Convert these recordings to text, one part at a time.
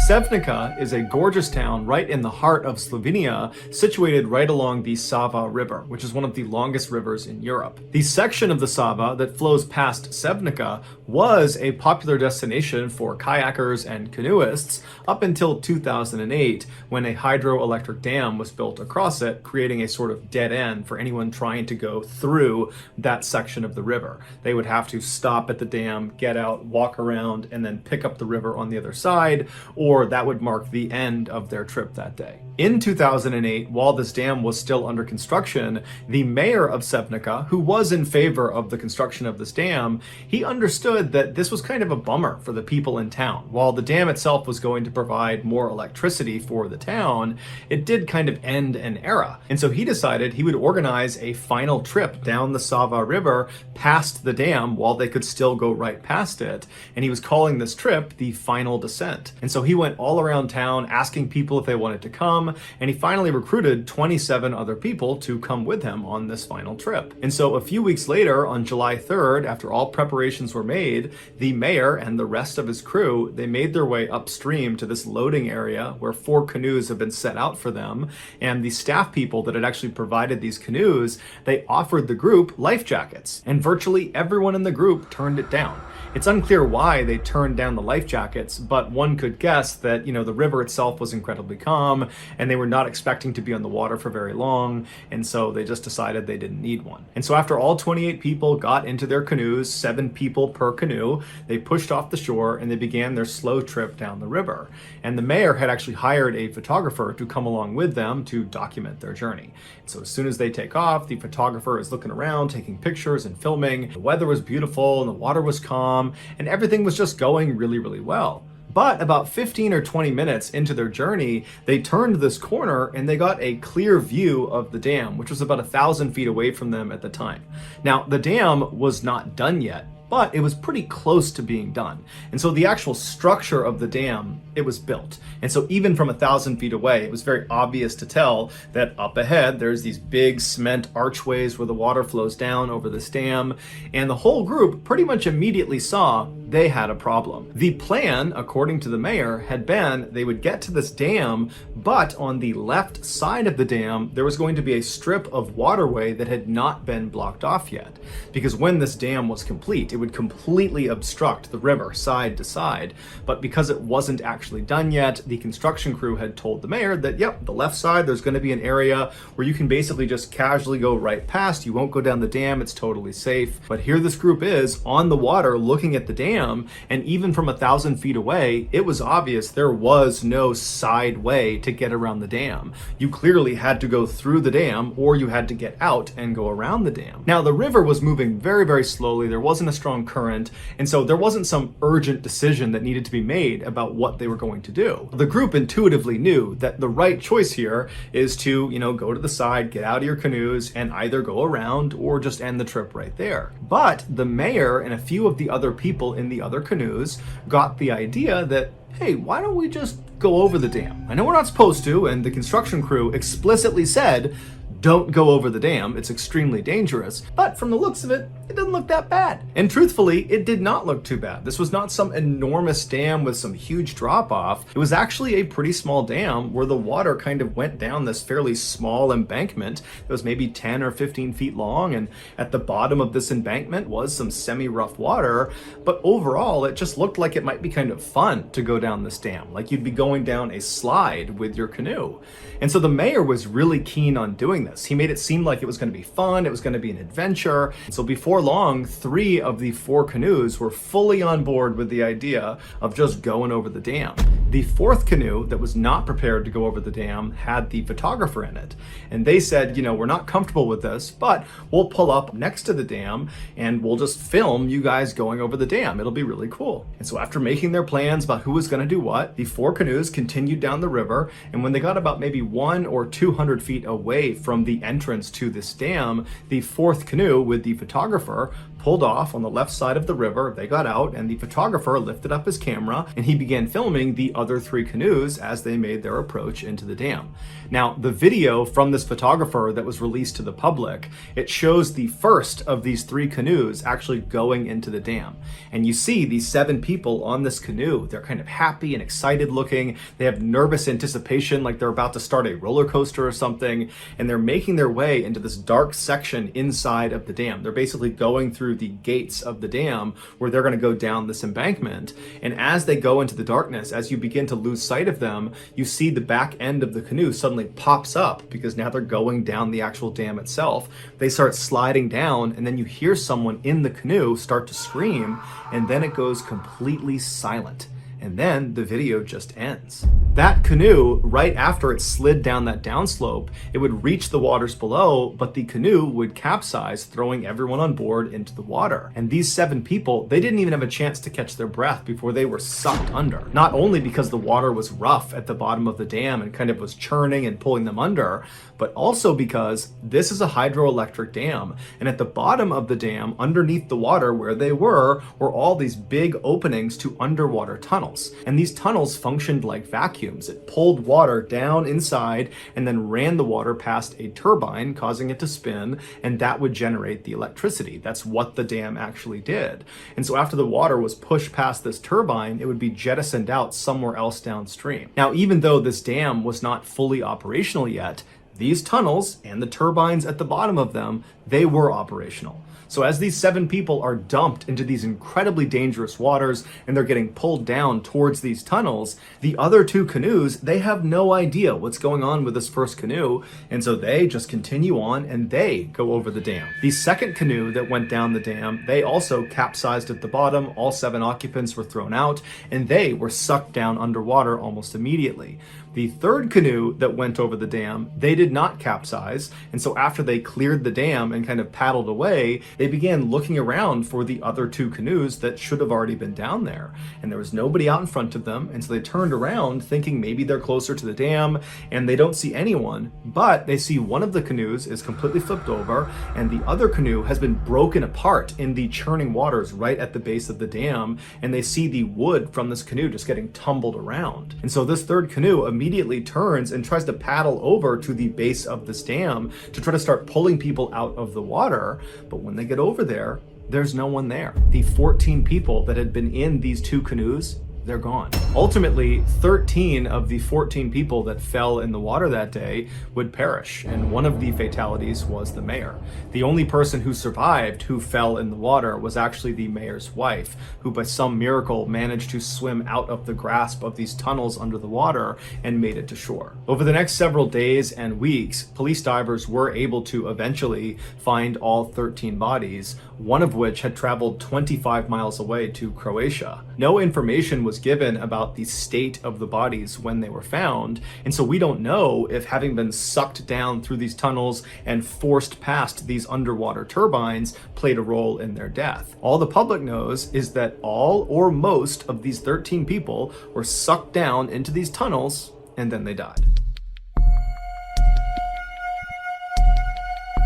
Sevnica is a gorgeous town right in the heart of Slovenia, situated right along the Sava River, which is one of the longest rivers in Europe. The section of the Sava that flows past Sevnica was a popular destination for kayakers and canoeists up until 2008, when a hydroelectric dam was built across it, creating a sort of dead end for anyone trying to go through that section of the river. They would have to stop at the dam, get out, walk around, and then pick up the river on the other side, or that would mark the end of their trip that day. In 2008, while this dam was still under construction, the mayor of Sevnica, who was in favor of the construction of this dam, he understood that this was kind of a bummer for the people in town. While the dam itself was going to provide more electricity for the town, it did kind of end an era. And so he decided he would organize a final trip down the Sava River past the dam while they could still go right past it. And he was calling this trip the Final Descent. And so he went all around town asking people if they wanted to come, and he finally recruited 27 other people to come with him on this final trip. And so a few weeks later, on July 3rd, after all preparations were made, the mayor and the rest of his crew, they made their way upstream to this loading area where 4 canoes have been set out for them. And the staff people that had actually provided these canoes, they offered the group life jackets, and virtually everyone in the group turned it down. It's unclear why they turned down the life jackets, but one could guess that, the river itself was incredibly calm and they were not expecting to be on the water for very long, and so they just decided they didn't need one. And so after all 28 people got into their canoes, 7 people per canoe, they pushed off the shore and they began their slow trip down the river. And the mayor had actually hired a photographer to come along with them to document their journey. So as soon as they take off, the photographer is looking around, taking pictures and filming. The weather was beautiful and the water was calm, and everything was just going really, really well. But about 15 or 20 minutes into their journey, they turned this corner and they got a clear view of the dam, which was about 1,000 feet away from them at the time. Now, the dam was not done yet, but it was pretty close to being done. And so the actual structure of the dam, it was built. And so even from 1,000 feet away, it was very obvious to tell that up ahead, there's these big cement archways where the water flows down over this dam. And the whole group pretty much immediately saw they had a problem. The plan, according to the mayor, had been they would get to this dam, but on the left side of the dam, there was going to be a strip of waterway that had not been blocked off yet. Because when this dam was complete, it would completely obstruct the river side to side. But because it wasn't actually done yet, the construction crew had told the mayor that, yep, the left side, there's going to be an area where you can basically just casually go right past. You won't go down the dam. It's totally safe. But here this group is on the water looking at the dam, and even from 1,000 feet away, it was obvious there was no side way to get around the dam. You clearly had to go through the dam, or you had to get out and go around the dam. Now, the river was moving very, very slowly. There wasn't a strong current, and so there wasn't some urgent decision that needed to be made about what they were going to do. The group intuitively knew that the right choice here is to, go to the side, get out of your canoes, and either go around or just end the trip right there. But the mayor and a few of the other people in the other canoes got the idea that, hey, why don't we just go over the dam? I know we're not supposed to, and the construction crew explicitly said, don't go over the dam, it's extremely dangerous. But from the looks of it, it doesn't look that bad. And truthfully, it did not look too bad. This was not some enormous dam with some huge drop off. It was actually a pretty small dam where the water kind of went down this fairly small embankment that was maybe 10 or 15 feet long. And at the bottom of this embankment was some semi-rough water. But overall, it just looked like it might be kind of fun to go down this dam, like you'd be going down a slide with your canoe. And so the mayor was really keen on doing this. He made it seem like it was going to be fun, it was going to be an adventure. And so before long, 3 of the 4 canoes were fully on board with the idea of just going over the dam. The 4th canoe that was not prepared to go over the dam had the photographer in it. And they said, we're not comfortable with this, but we'll pull up next to the dam and we'll just film you guys going over the dam. It'll be really cool. And so after making their plans about who was going to do what, the 4 canoes continued down the river. And when they got about maybe 100 or 200 feet away from the entrance to this dam, the 4th canoe with the photographer pulled off on the left side of the river. They got out, and the photographer lifted up his camera and he began filming the other 3 canoes as they made their approach into the dam. Now, the video from this photographer that was released to the public, it shows the first of these 3 canoes actually going into the dam. And you see these 7 people on this canoe. They're kind of happy and excited looking. They have nervous anticipation, like they're about to start a roller coaster or something. And they're making their way into this dark section inside of the dam. They're basically going through the gates of the dam where they're going to go down this embankment. And as they go into the darkness, as you begin to lose sight of them, you see the back end of the canoe suddenly pops up because now they're going down the actual dam itself. They start sliding down, and then you hear someone in the canoe start to scream, and then it goes completely silent. And then the video just ends. That canoe, right after it slid down that downslope, it would reach the waters below, but the canoe would capsize, throwing everyone on board into the water. And these 7 people, they didn't even have a chance to catch their breath before they were sucked under. Not only because the water was rough at the bottom of the dam and kind of was churning and pulling them under, but also because this is a hydroelectric dam. And at the bottom of the dam, underneath the water where they were all these big openings to underwater tunnels. And these tunnels functioned like vacuums. It pulled water down inside and then ran the water past a turbine, causing it to spin, and that would generate the electricity. That's what the dam actually did. And so after the water was pushed past this turbine, it would be jettisoned out somewhere else downstream. Now, even though this dam was not fully operational yet, these tunnels and the turbines at the bottom of them, they were operational. So as these 7 people are dumped into these incredibly dangerous waters and they're getting pulled down towards these tunnels, the other 2 canoes, they have no idea what's going on with this first canoe. And so they just continue on and they go over the dam. The second canoe that went down the dam, they also capsized at the bottom. All 7 occupants were thrown out and they were sucked down underwater almost immediately. The third canoe that went over the dam, they did not capsize. And so after they cleared the dam and kind of paddled away, they began looking around for the other 2 canoes that should have already been down there. And there was nobody out in front of them. And so they turned around thinking maybe they're closer to the dam, and they don't see anyone, but they see one of the canoes is completely flipped over and the other canoe has been broken apart in the churning waters right at the base of the dam. And they see the wood from this canoe just getting tumbled around. And so this third canoe immediately turns and tries to paddle over to the base of this dam to try to start pulling people out of the water. But when they get over there, there's no one there. The 14 people that had been in these 2 canoes, they're gone. Ultimately, 13 of the 14 people that fell in the water that day would perish, and one of the fatalities was the mayor. The only person who survived who fell in the water was actually the mayor's wife, who by some miracle managed to swim out of the grasp of these tunnels under the water and made it to shore. Over the next several days and weeks, police divers were able to eventually find all 13 bodies, one of which had traveled 25 miles away to Croatia. No information was given about the state of the bodies when they were found, and so we don't know if having been sucked down through these tunnels and forced past these underwater turbines played a role in their death. All the public knows is that all or most of these 13 people were sucked down into these tunnels and then they died.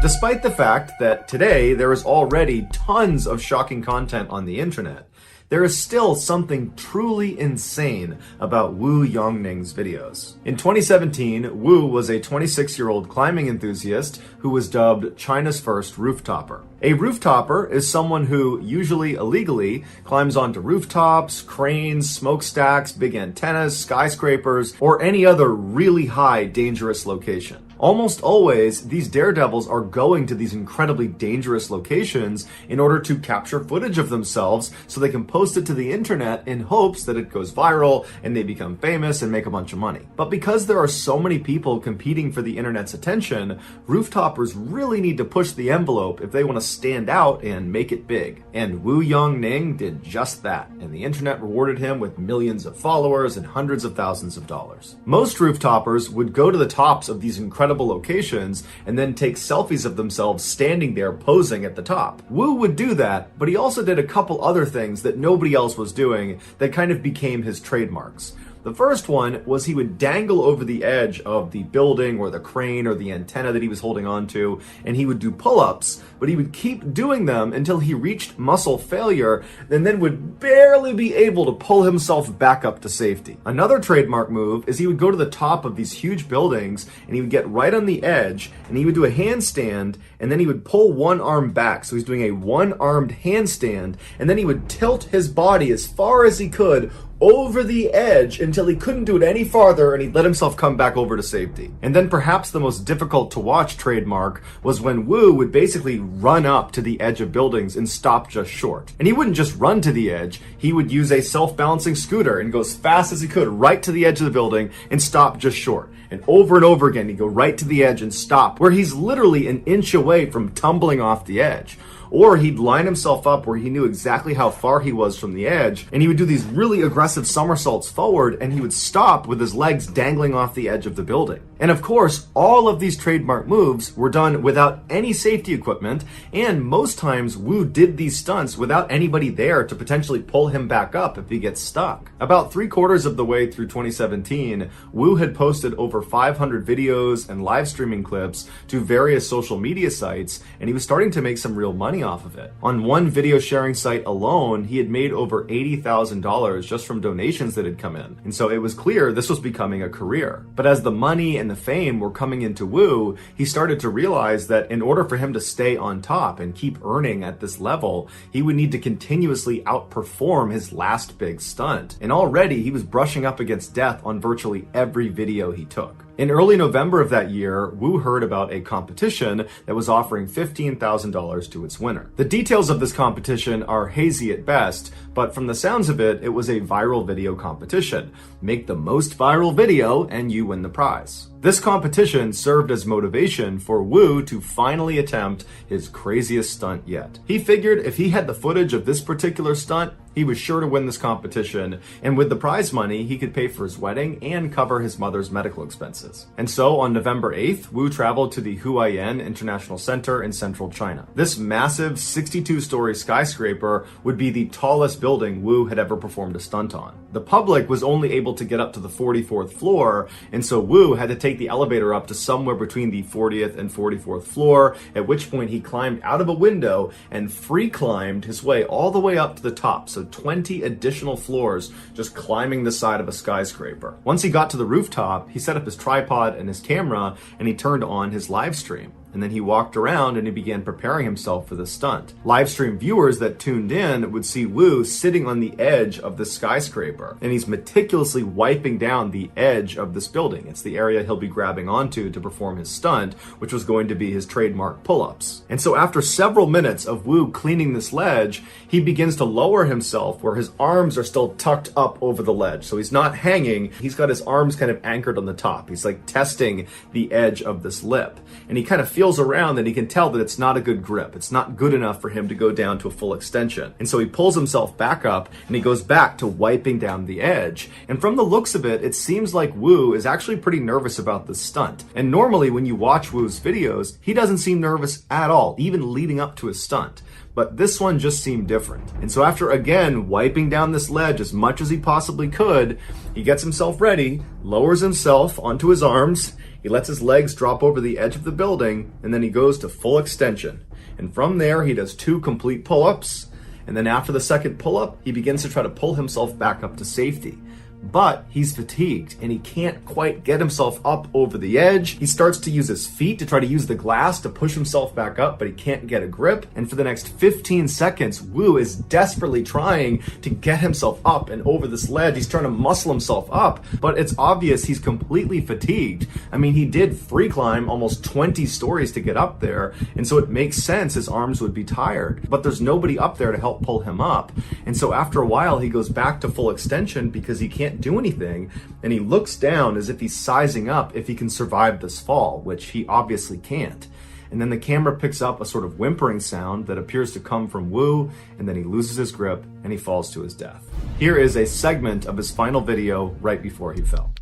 Despite the fact that today there is already tons of shocking content on the internet, there is still something truly insane about Wu Yongning's videos. In 2017, Wu was a 26-year-old climbing enthusiast who was dubbed China's first rooftopper. A rooftopper is someone who, usually illegally, climbs onto rooftops, cranes, smokestacks, big antennas, skyscrapers, or any other really high, dangerous location. Almost always, these daredevils are going to these incredibly dangerous locations in order to capture footage of themselves so they can post it to the internet in hopes that it goes viral and they become famous and make a bunch of money. But because there are so many people competing for the internet's attention, rooftoppers really need to push the envelope if they want to stand out and make it big. And Wu Yongning did just that, and the internet rewarded him with millions of followers and hundreds of thousands of dollars. Most rooftoppers would go to the tops of these incredible locations and then take selfies of themselves standing there posing at the top. Wu would do that, but he also did a couple other things that nobody else was doing that kind of became his trademarks. The first one was he would dangle over the edge of the building or the crane or the antenna that he was holding onto, and he would do pull-ups, but he would keep doing them until he reached muscle failure and then would barely be able to pull himself back up to safety. Another trademark move is he would go to the top of these huge buildings and he would get right on the edge and he would do a handstand, and then he would pull one arm back. So he's doing a one-armed handstand, and then he would tilt his body as far as he could over the edge until he couldn't do it any farther, and he'd let himself come back over to safety. And then perhaps the most difficult to watch trademark was when Wu would basically run up to the edge of buildings and stop just short. And he wouldn't just run to the edge, he would use a self-balancing scooter and go as fast as he could right to the edge of the building and stop just short. And over again, he'd go right to the edge and stop, where he's literally an inch away from tumbling off the edge. Or he'd line himself up where he knew exactly how far he was from the edge, and he would do these really aggressive somersaults forward, and he would stop with his legs dangling off the edge of the building. And of course, all of these trademark moves were done without any safety equipment, and most times Wu did these stunts without anybody there to potentially pull him back up if he gets stuck. About 3/4 of the way through 2017, Wu had posted over 500 videos and live streaming clips to various social media sites, and he was starting to make some real money off of it. On one video sharing site alone, he had made over $80,000 just from donations that had come in. And so it was clear this was becoming a career. But as the money and the fame were coming into Wu, he started to realize that in order for him to stay on top and keep earning at this level, he would need to continuously outperform his last big stunt. And already he was brushing up against death on virtually every video he took. In early November of that year, Wu heard about a competition that was offering $15,000 to its winner. The details of this competition are hazy at best, but from the sounds of it, it was a viral video competition. Make the most viral video and you win the prize. This competition served as motivation for Wu to finally attempt his craziest stunt yet. He figured if he had the footage of this particular stunt, he was sure to win this competition, and with the prize money, he could pay for his wedding and cover his mother's medical expenses. And so on November 8th, Wu traveled to the Huayan International Center in central China. This massive 62-story skyscraper would be the tallest building Wu had ever performed a stunt on. The public was only able to get up to the 44th floor, and so Wu had to take the elevator up to somewhere between the 40th and 44th floor, at which point he climbed out of a window and free climbed his way all the way up to the top. So 20 additional floors just climbing the side of a skyscraper. Once he got to the rooftop, he set up his tripod and his camera, and he turned on his live stream. And then he walked around and he began preparing himself for the stunt. Live stream viewers that tuned in would see Wu sitting on the edge of the skyscraper, and he's meticulously wiping down the edge of this building. It's the area he'll be grabbing onto to perform his stunt, which was going to be his trademark pull-ups. And so after several minutes of Wu cleaning this ledge, he begins to lower himself where his arms are still tucked up over the ledge. So he's not hanging, he's got his arms kind of anchored on the top. He's like testing the edge of this lip. And he kind of feels around and he can tell that it's not a good grip. It's not good enough for him to go down to a full extension. And so he pulls himself back up and he goes back to wiping down the edge. And from the looks of it, it seems like Wu is actually pretty nervous about this stunt. And normally when you watch Wu's videos, he doesn't seem nervous at all, even leading up to his stunt. But this one just seemed different. And so after again wiping down this ledge as much as he possibly could, he gets himself ready, lowers himself onto his arms, he lets his legs drop over the edge of the building, and then he goes to full extension. And from there, he does 2 complete pull-ups, and then after the second pull-up, he begins to try to pull himself back up to safety. But he's fatigued and he can't quite get himself up over the edge. He starts to use his feet to try to use the glass to push himself back up, but he can't get a grip. And for the next 15 seconds, Wu is desperately trying to get himself up and over this ledge. He's trying to muscle himself up, but it's obvious he's completely fatigued. I mean, he did free climb almost 20 stories to get up there, and so it makes sense his arms would be tired. But there's nobody up there to help pull him up. And so after a while, he goes back to full extension because he can't do anything, and he looks down as if he's sizing up if he can survive this fall, which he obviously can't. And then the camera picks up a sort of whimpering sound that appears to come from Wu, and then he loses his grip and he falls to his death. Here is a segment of his final video right before he fell.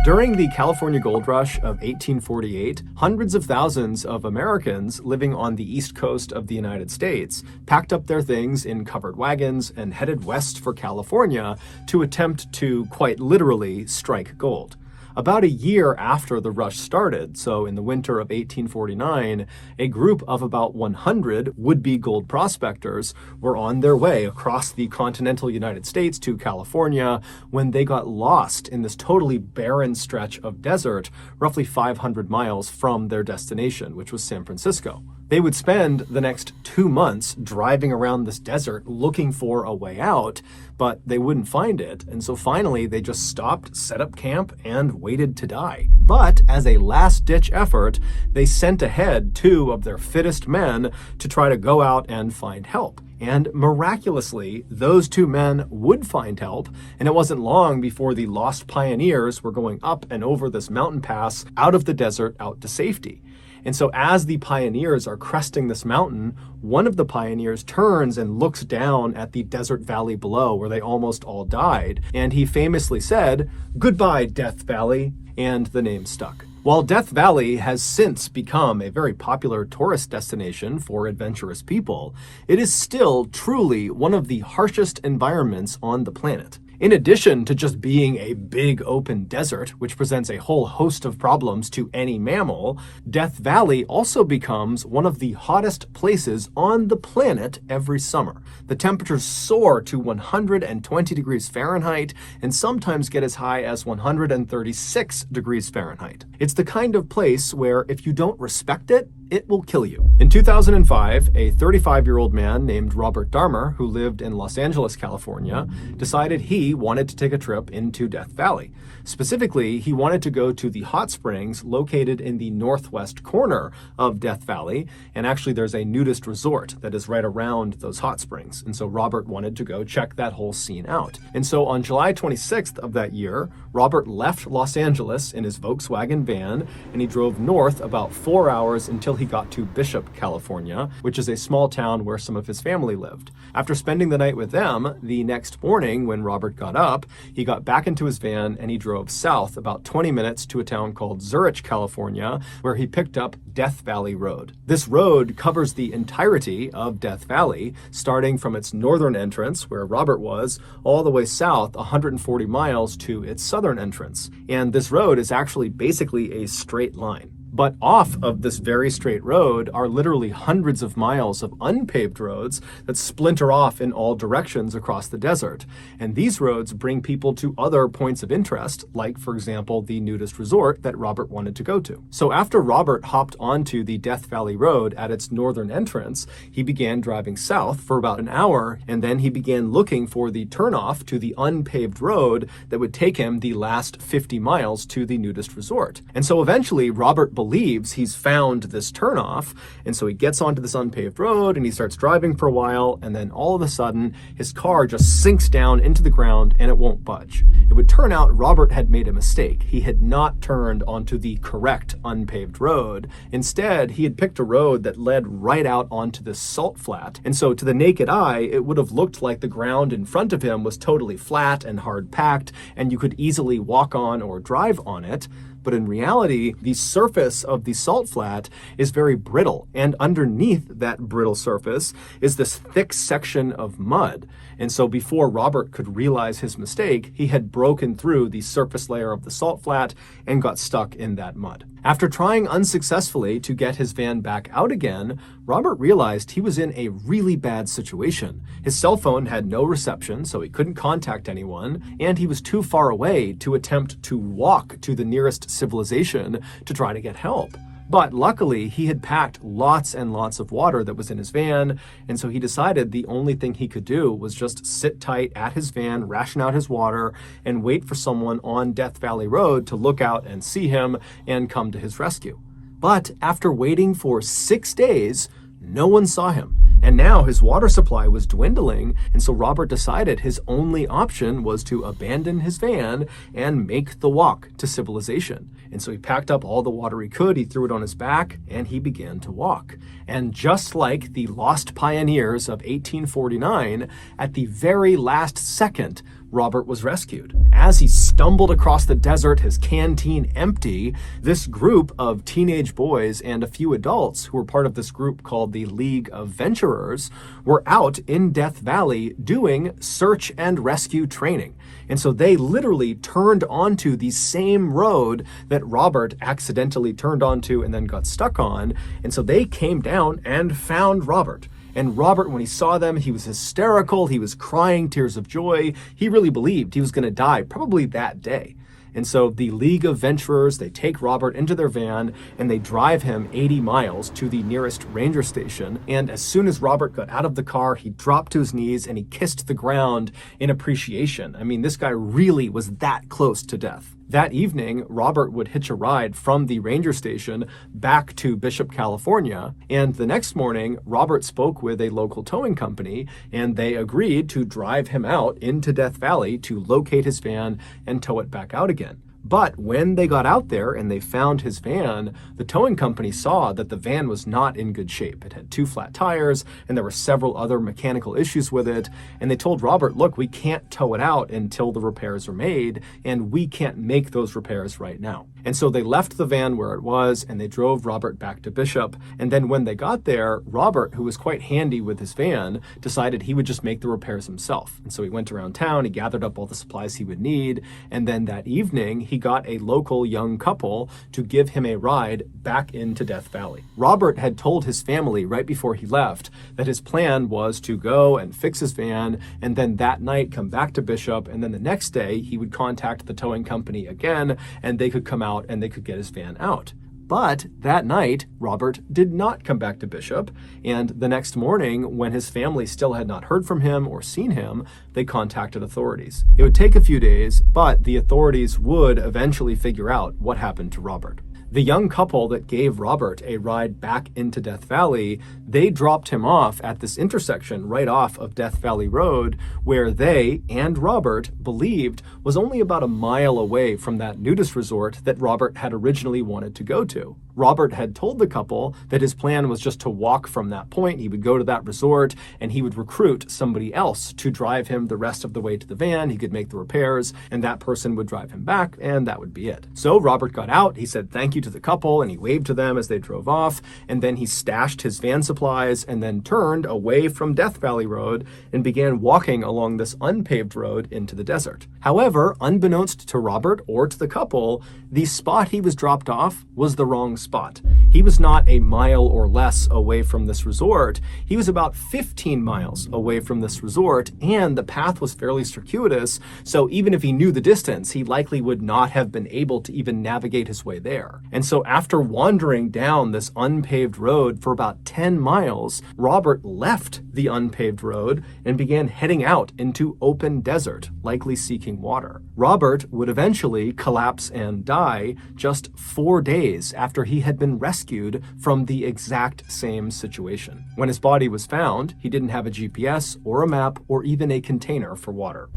During the California Gold Rush of 1848, hundreds of thousands of Americans living on the east coast of the United States packed up their things in covered wagons and headed west for California to attempt to, quite literally, strike gold. About a year after the rush started, so in the winter of 1849, a group of about 100 would-be gold prospectors were on their way across the continental United States to California when they got lost in this totally barren stretch of desert, roughly 500 miles from their destination, which was San Francisco. They would spend the next 2 months driving around this desert looking for a way out, but they wouldn't find it, and so finally they just stopped, set up camp, and waited to die. But as a last-ditch effort, they sent ahead 2 of their fittest men to try to go out and find help. And miraculously, those 2 men would find help, and it wasn't long before the lost pioneers were going up and over this mountain pass out of the desert out to safety. And so as the pioneers are cresting this mountain, one of the pioneers turns and looks down at the desert valley below where they almost all died, and he famously said, "Goodbye, Death Valley," and the name stuck. While Death Valley has since become a very popular tourist destination for adventurous people, it is still truly one of the harshest environments on the planet. In addition to just being a big open desert, which presents a whole host of problems to any mammal, Death Valley also becomes one of the hottest places on the planet every summer. The temperatures soar to 120 degrees Fahrenheit and sometimes get as high as 136 degrees Fahrenheit. It's the kind of place where if you don't respect it, it will kill you. In 2005, a 35-year-old man named Robert Darmer, who lived in Los Angeles, California, decided he wanted to take a trip into Death Valley. Specifically, he wanted to go to the hot springs located in the northwest corner of Death Valley, and actually there's a nudist resort that is right around those hot springs, and so Robert wanted to go check that whole scene out. And so on July 26th of that year, Robert left Los Angeles in his Volkswagen van, and he drove north about 4 hours until he got to Bishop, California, which is a small town where some of his family lived. After spending the night with them, the next morning when Robert got up, he got back into his van and he drove south about 20 minutes to a town called Zurich, California, where he picked up Death Valley Road. This road covers the entirety of Death Valley, starting from its northern entrance, where Robert was, all the way south 140 miles to its southern entrance. And this road is actually basically a straight line. But off of this very straight road are literally hundreds of miles of unpaved roads that splinter off in all directions across the desert. And these roads bring people to other points of interest, like, for example, the nudist resort that Robert wanted to go to. So after Robert hopped onto the Death Valley Road at its northern entrance, he began driving south for about an hour, and then he began looking for the turnoff to the unpaved road that would take him the last 50 miles to the nudist resort. And so eventually, Robert believes he's found this turnoff, and so he gets onto this unpaved road and he starts driving for a while, and then all of a sudden his car just sinks down into the ground and it won't budge. It would turn out Robert had made a mistake. He had not turned onto the correct unpaved road. Instead, he had picked a road that led right out onto this salt flat, and so to the naked eye it would have looked like the ground in front of him was totally flat and hard packed and you could easily walk on or drive on it. But in reality, the surface of the salt flat is very brittle, and underneath that brittle surface is this thick section of mud. And so before Robert could realize his mistake, he had broken through the surface layer of the salt flat and got stuck in that mud. After trying unsuccessfully to get his van back out again, Robert realized he was in a really bad situation. His cell phone had no reception, so he couldn't contact anyone, and he was too far away to attempt to walk to the nearest civilization to try to get help. But luckily, he had packed lots and lots of water that was in his van, and so he decided the only thing he could do was just sit tight at his van, ration out his water, and wait for someone on Death Valley Road to look out and see him and come to his rescue. But after waiting for 6 days, no one saw him. And now his water supply was dwindling, and so Robert decided his only option was to abandon his van and make the walk to civilization. And so he packed up all the water he could, he threw it on his back, and he began to walk. And just like the lost pioneers of 1849, at the very last second, Robert was rescued. As he stumbled across the desert, his canteen empty, this group of teenage boys and a few adults who were part of this group called the League of Venturers were out in Death Valley doing search and rescue training. And so they literally turned onto the same road that Robert accidentally turned onto and then got stuck on. And so they came down and found Robert. And Robert, when he saw them, he was hysterical. He was crying tears of joy. He really believed he was going to die probably that day. And so the League of Venturers, they take Robert into their van and they drive him 80 miles to the nearest ranger station. And as soon as Robert got out of the car, he dropped to his knees and he kissed the ground in appreciation. I mean, this guy really was that close to death. That evening, Robert would hitch a ride from the ranger station back to Bishop, California. And the next morning, Robert spoke with a local towing company and they agreed to drive him out into Death Valley to locate his van and tow it back out again. But when they got out there and they found his van, the towing company saw that the van was not in good shape. It had 2 flat tires and there were several other mechanical issues with it. And they told Robert, look, we can't tow it out until the repairs are made and we can't make those repairs right now. And so they left the van where it was and they drove Robert back to Bishop. And then when they got there, Robert, who was quite handy with his van, decided he would just make the repairs himself. And so he went around town, he gathered up all the supplies he would need. And then that evening, he got a local young couple to give him a ride back into Death Valley. Robert had told his family right before he left that his plan was to go and fix his van and then that night come back to Bishop, and then the next day he would contact the towing company again and they could come out and they could get his van out. But that night, Robert did not come back to Bishop, and the next morning, when his family still had not heard from him or seen him, they contacted authorities. It would take a few days, but the authorities would eventually figure out what happened to Robert. The young couple that gave Robert a ride back into Death Valley, they dropped him off at this intersection right off of Death Valley Road, where they and Robert believed was only about a mile away from that nudist resort that Robert had originally wanted to go to. Robert had told the couple that his plan was just to walk from that point. He would go to that resort and he would recruit somebody else to drive him the rest of the way to the van. He could make the repairs and that person would drive him back and that would be it. So Robert got out. He said thank you to the couple and he waved to them as they drove off. And then he stashed his van supplies and then turned away from Death Valley Road and began walking along this unpaved road into the desert. However, unbeknownst to Robert or to the couple, the spot he was dropped off was the wrong spot. He was not a mile or less away from this resort. He was about 15 miles away from this resort, and the path was fairly circuitous, so even if he knew the distance, he likely would not have been able to even navigate his way there. And so after wandering down this unpaved road for about 10 miles, Robert left the unpaved road and began heading out into open desert, likely seeking water. Robert would eventually collapse and die just 4 days after he had been rescued from the exact same situation. When his body was found, he didn't have a GPS or a map or even a container for water.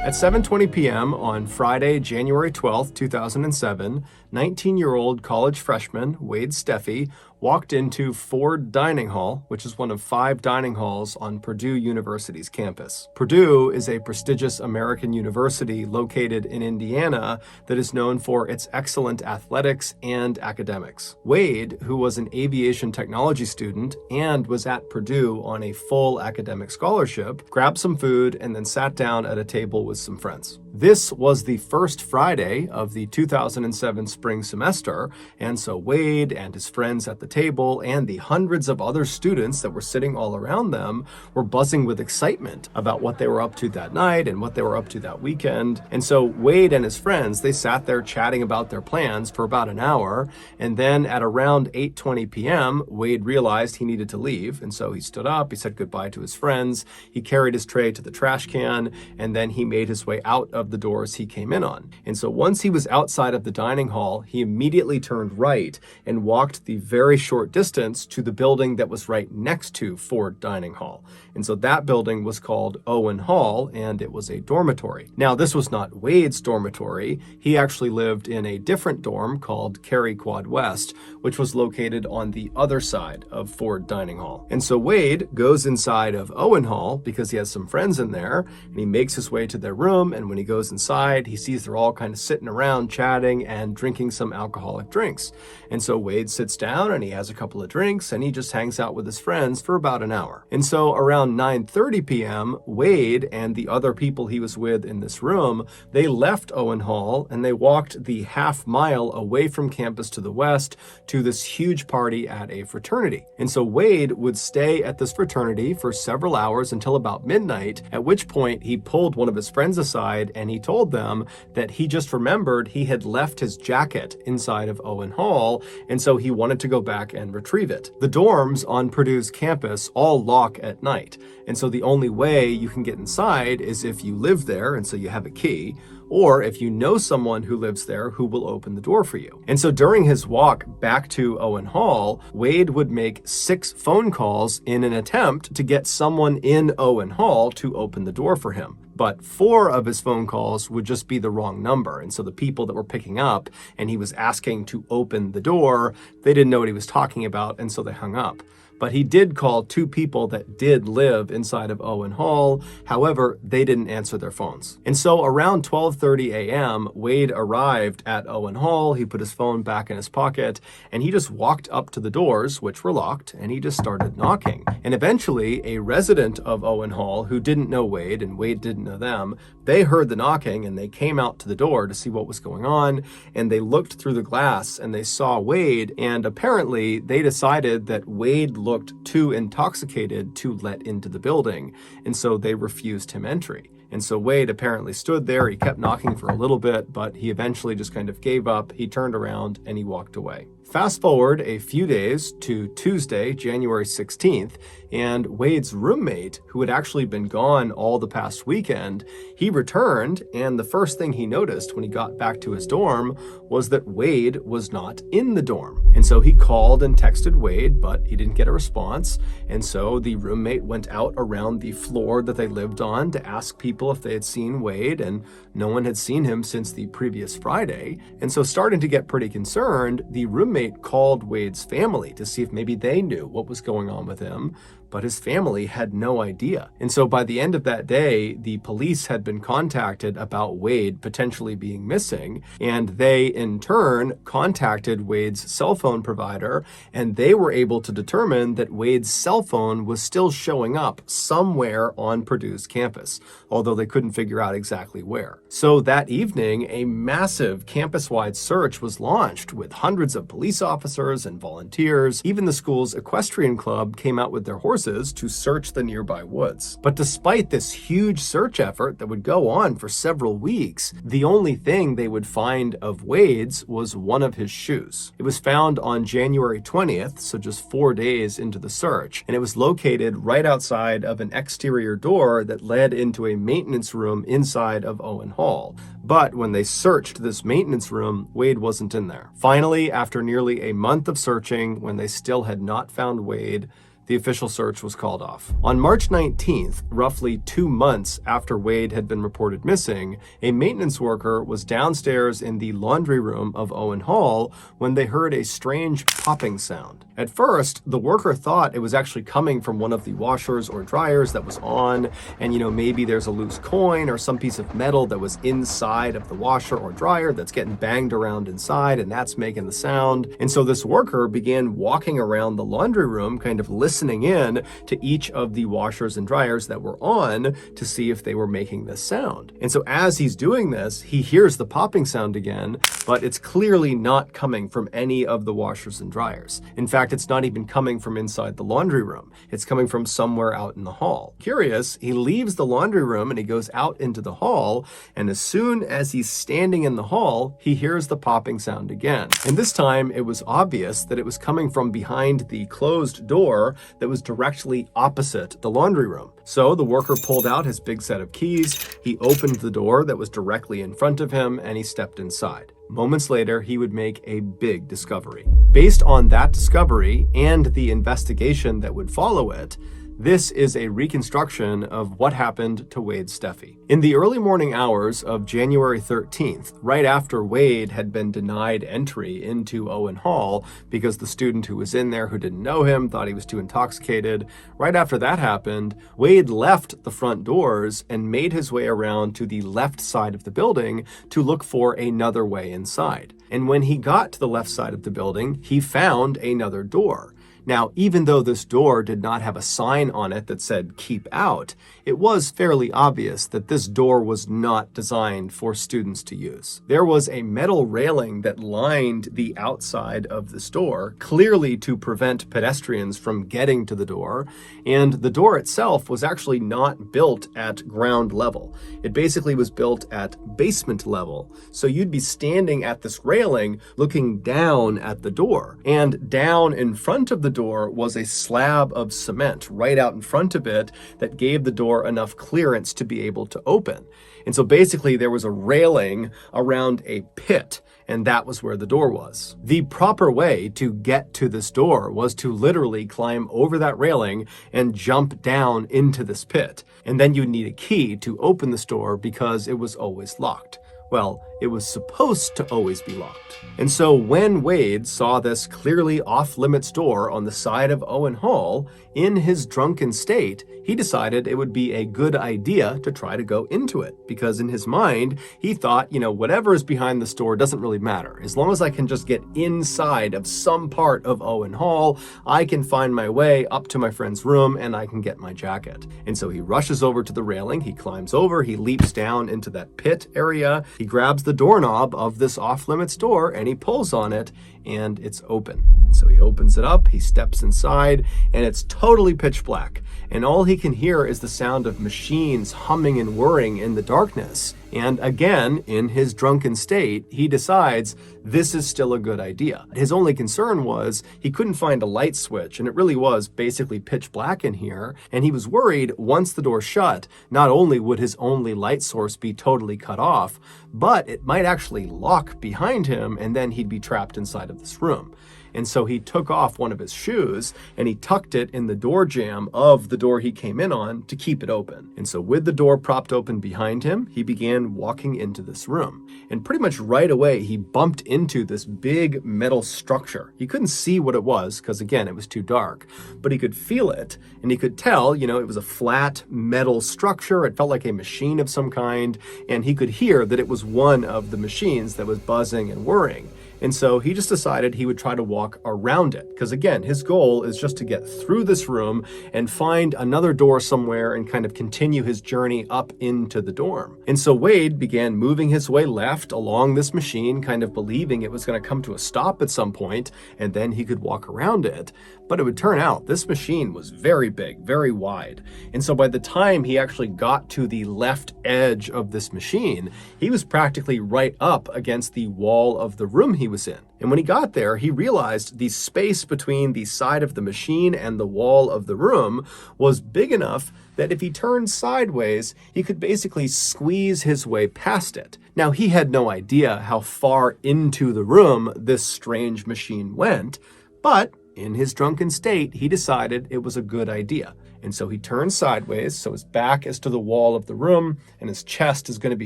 At 7:20 p.m. on Friday, January 12, 2007, 19-year-old college freshman Wade Steffi walked into Ford Dining Hall, which is one of 5 dining halls on Purdue University's campus. Purdue is a prestigious American university located in Indiana that is known for its excellent athletics and academics. Wade, who was an aviation technology student and was at Purdue on a full academic scholarship, grabbed some food and then sat down at a table with some friends. This was the first Friday of the 2007 spring semester, and so Wade and his friends at the table and the hundreds of other students that were sitting all around them were buzzing with excitement about what they were up to that night and what they were up to that weekend. And so Wade and his friends, they sat there chatting about their plans for about an hour, and then at around 8:20 p.m., Wade realized he needed to leave, and so he stood up, he said goodbye to his friends, he carried his tray to the trash can, and then he made his way out of the doors he came in on. And so once he was outside of the dining hall, Hall, he immediately turned right and walked the very short distance to the building that was right next to Ford Dining Hall. And so that building was called Owen Hall, and it was a dormitory. Now, this was not Wade's dormitory. He actually lived in a different dorm called Cary Quad West, which was located on the other side of Ford Dining Hall. And so Wade goes inside of Owen Hall because he has some friends in there, and he makes his way to their room. And when he goes inside, he sees they're all kind of sitting around chatting and drinking some alcoholic drinks. And so Wade sits down and he has a couple of drinks and he just hangs out with his friends for about an hour. And so around 9:30 p.m., Wade and the other people he was with in this room, they left Owen Hall and they walked the half mile away from campus to the west to this huge party at a fraternity. And so Wade would stay at this fraternity for several hours until about midnight, at which point he pulled one of his friends aside and he told them that he just remembered he had left his jacket inside of Owen Hall, and so he wanted to go back and retrieve it. The dorms on Purdue's campus all lock at night, and so the only way you can get inside is if you live there and so you have a key, or if you know someone who lives there who will open the door for you. And so during his walk back to Owen Hall, Wade would make 6 phone calls in an attempt to get someone in Owen Hall to open the door for him. But 4 of his phone calls would just be the wrong number. And so the people that were picking up and he was asking to open the door, they didn't know what he was talking about, and so they hung up. But he did call 2 people that did live inside of Owen Hall. However, they didn't answer their phones. And so around 12:30 a.m., Wade arrived at Owen Hall. He put his phone back in his pocket and he just walked up to the doors, which were locked, and he just started knocking. And eventually a resident of Owen Hall who didn't know Wade and Wade didn't know them, they heard the knocking and they came out to the door to see what was going on. And they looked through the glass and they saw Wade, and apparently they decided that Wade looked too intoxicated to let into the building, and so they refused him entry. And so Wade apparently stood there. He kept knocking for a little bit, but he eventually just kind of gave up. He turned around and he walked away. Fast forward a few days to Tuesday, January 16th, and Wade's roommate, who had actually been gone all the past weekend, he returned, and the first thing he noticed when he got back to his dorm was that Wade was not in the dorm. And so he called and texted Wade, but he didn't get a response. And so the roommate went out around the floor that they lived on to ask people if they had seen Wade, and no one had seen him since the previous Friday. And so starting to get pretty concerned, the roommate called Wade's family to see if maybe they knew what was going on with him, but his family had no idea. And so by the end of that day, the police had been contacted about Wade potentially being missing, and they in turn contacted Wade's cell phone provider, and they were able to determine that Wade's cell phone was still showing up somewhere on Purdue's campus, although they couldn't figure out exactly where. So that evening, a massive campus-wide search was launched with hundreds of police officers and volunteers. Even the school's equestrian club came out with their horses to search the nearby woods. But despite this huge search effort that would go on for several weeks, the only thing they would find of Wade's was one of his shoes. It was found on January 20th, so just 4 days into the search, and it was located right outside of an exterior door that led into a maintenance room inside of Owen Hall. But when they searched this maintenance room, Wade wasn't in there. Finally, after nearly a month of searching, when they still had not found Wade, the official search was called off. On March 19th, roughly 2 months after Wade had been reported missing, a maintenance worker was downstairs in the laundry room of Owen Hall when they heard a strange popping sound. At first, the worker thought it was actually coming from one of the washers or dryers that was on, and maybe there's a loose coin or some piece of metal that was inside of the washer or dryer that's getting banged around inside, and that's making the sound. And so this worker began walking around the laundry room, kind of listening in to each of the washers and dryers that were on to see if they were making this sound. And so as he's doing this, he hears the popping sound again, but it's clearly not coming from any of the washers and dryers. In fact, it's not even coming from inside the laundry room. It's coming from somewhere out in the hall. Curious, he leaves the laundry room and he goes out into the hall, and as soon as he's standing in the hall, he hears the popping sound again. And this time it was obvious that it was coming from behind the closed door that was directly opposite the laundry room. So the worker pulled out his big set of keys, he opened the door that was directly in front of him, and he stepped inside. Moments later, he would make a big discovery. Based on that discovery and the investigation that would follow it, this is a reconstruction of what happened to Wade Steffi. In the early morning hours of January 13th, right after Wade had been denied entry into Owen Hall because the student who was in there who didn't know him thought he was too intoxicated, right after that happened, Wade left the front doors and made his way around to the left side of the building to look for another way inside. And when he got to the left side of the building, he found another door. Now, even though this door did not have a sign on it that said "keep out," it was fairly obvious that this door was not designed for students to use. There was a metal railing that lined the outside of this door, clearly to prevent pedestrians from getting to the door, and the door itself was actually not built at ground level. It basically was built at basement level, so you'd be standing at this railing looking down at the door, and down in front of the door was a slab of cement right out in front of it that gave the door enough clearance to be able to open. And so basically there was a railing around a pit, and that was where the door was. The proper way to get to this door was to literally climb over that railing and jump down into this pit. And then you'd need a key to open this door because it was always locked. Well, it was supposed to always be locked. And so when Wade saw this clearly off-limits door on the side of Owen Hall, in his drunken state, he decided it would be a good idea to try to go into it. Because in his mind, he thought, whatever is behind this door doesn't really matter. As long as I can just get inside of some part of Owen Hall, I can find my way up to my friend's room and I can get my jacket. And so he rushes over to the railing, he climbs over, he leaps down into that pit area, he grabs the doorknob of this off-limits door and he pulls on it and it's open. So he opens it up, he steps inside, and it's totally pitch black. And all he can hear is the sound of machines humming and whirring in the darkness. And again, in his drunken state, he decides this is still a good idea. His only concern was he couldn't find a light switch, and it really was basically pitch black in here. And he was worried once the door shut, not only would his only light source be totally cut off, but it might actually lock behind him, and then he'd be trapped inside of this room. And so he took off one of his shoes and he tucked it in the door jamb of the door he came in on to keep it open. And so with the door propped open behind him, he began walking into this room. And pretty much right away, he bumped into this big metal structure. He couldn't see what it was because, again, it was too dark, but he could feel it and he could tell, it was a flat metal structure. It felt like a machine of some kind, and he could hear that it was one of the machines that was buzzing and whirring. And so he just decided he would try to walk around it. Because again, his goal is just to get through this room and find another door somewhere and kind of continue his journey up into the dorm. And so Wade began moving his way left along this machine, kind of believing it was going to come to a stop at some point, and then he could walk around it. But it would turn out this machine was very big, very wide. And so by the time he actually got to the left edge of this machine, he was practically right up against the wall of the room he was in. And when he got there, he realized the space between the side of the machine and the wall of the room was big enough that if he turned sideways, he could basically squeeze his way past it. Now, he had no idea how far into the room this strange machine went, but in his drunken state, he decided it was a good idea. And so he turns sideways, so his back is to the wall of the room, and his chest is going to be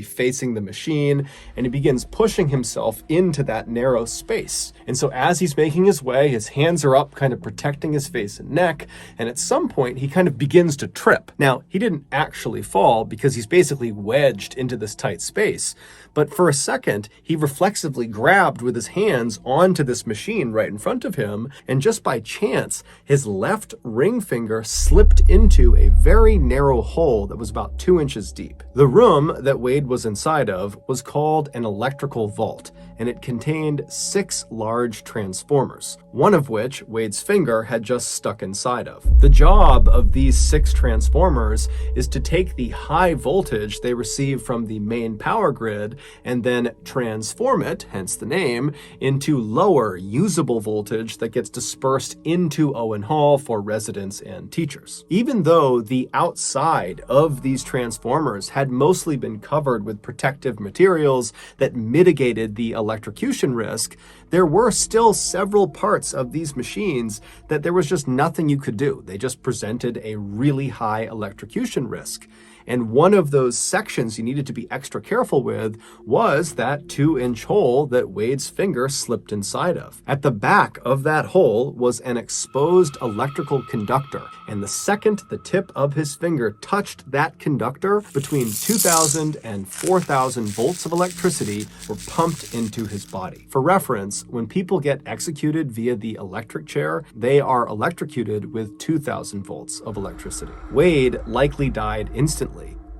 facing the machine, and he begins pushing himself into that narrow space. And so as he's making his way, his hands are up, kind of protecting his face and neck, and at some point, he kind of begins to trip. Now, he didn't actually fall because he's basically wedged into this tight space, but for a second, he reflexively grabbed with his hands onto this machine right in front of him, and just by chance, his left ring finger slipped into a very narrow hole that was about 2 inches deep. The room that Wade was inside of was called an electrical vault, and it contained 6 large transformers, one of which Wade's finger had just stuck inside of. The job of these 6 transformers is to take the high voltage they receive from the main power grid and then transform it, hence the name, into lower usable voltage that gets dispersed into Owen Hall for residents and teachers. Even though the outside of these transformers had mostly been covered with protective materials that mitigated the electrocution risk, there were still several parts of these machines that there was just nothing you could do. They just presented a really high electrocution risk. And one of those sections you needed to be extra careful with was that 2-inch hole that Wade's finger slipped inside of. At the back of that hole was an exposed electrical conductor, and the second the tip of his finger touched that conductor, between 2,000 and 4,000 volts of electricity were pumped into his body. For reference, when people get executed via the electric chair, they are electrocuted with 2,000 volts of electricity. Wade likely died instantly.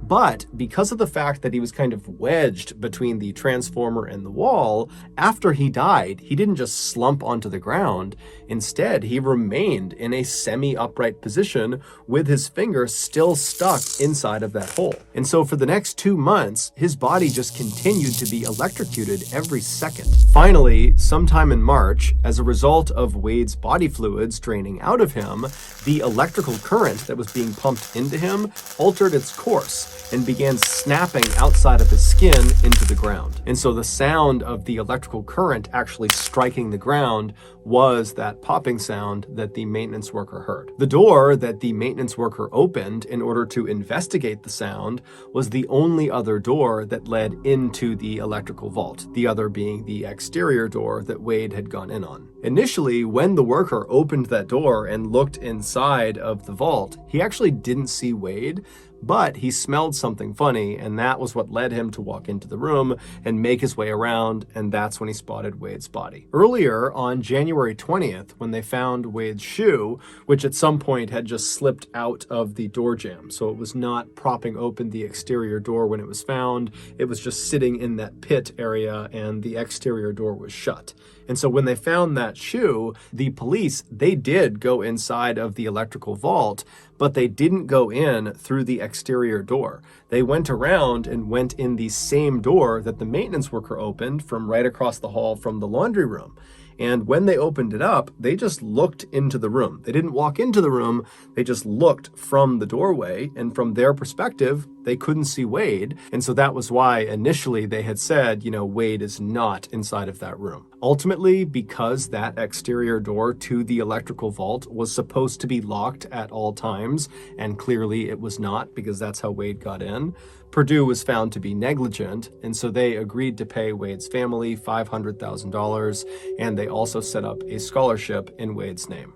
But because of the fact that he was kind of wedged between the transformer and the wall, after he died, he didn't just slump onto the ground. Instead, he remained in a semi-upright position with his finger still stuck inside of that hole. And so for the next 2 months, his body just continued to be electrocuted every second. Finally, sometime in March, as a result of Wade's body fluids draining out of him, the electrical current that was being pumped into him altered its course and began snapping outside of his skin into the ground. And so the sound of the electrical current actually striking the ground was that popping sound that the maintenance worker heard. The door that the maintenance worker opened in order to investigate the sound was the only other door that led into the electrical vault, the other being the exterior door that Wade had gone in on. Initially, when the worker opened that door and looked inside of the vault, he actually didn't see Wade, but he smelled something funny, and that was what led him to walk into the room and make his way around, and that's when he spotted Wade's body. Earlier, on January 20th, when they found Wade's shoe, which at some point had just slipped out of the door jamb, so it was not propping open the exterior door when it was found, it was just sitting in that pit area, and the exterior door was shut. And so when they found that shoe, the police, they did go inside of the electrical vault, but they didn't go in through the exterior door. They went around and went in the same door that the maintenance worker opened from right across the hall from the laundry room. And when they opened it up, they just looked into the room. They didn't walk into the room, they just looked from the doorway, and from their perspective, they couldn't see Wade. And so that was why initially they had said, Wade is not inside of that room. Ultimately, because that exterior door to the electrical vault was supposed to be locked at all times, and clearly it was not because that's how Wade got in, Purdue was found to be negligent, and so they agreed to pay Wade's family $500,000, and they also set up a scholarship in Wade's name.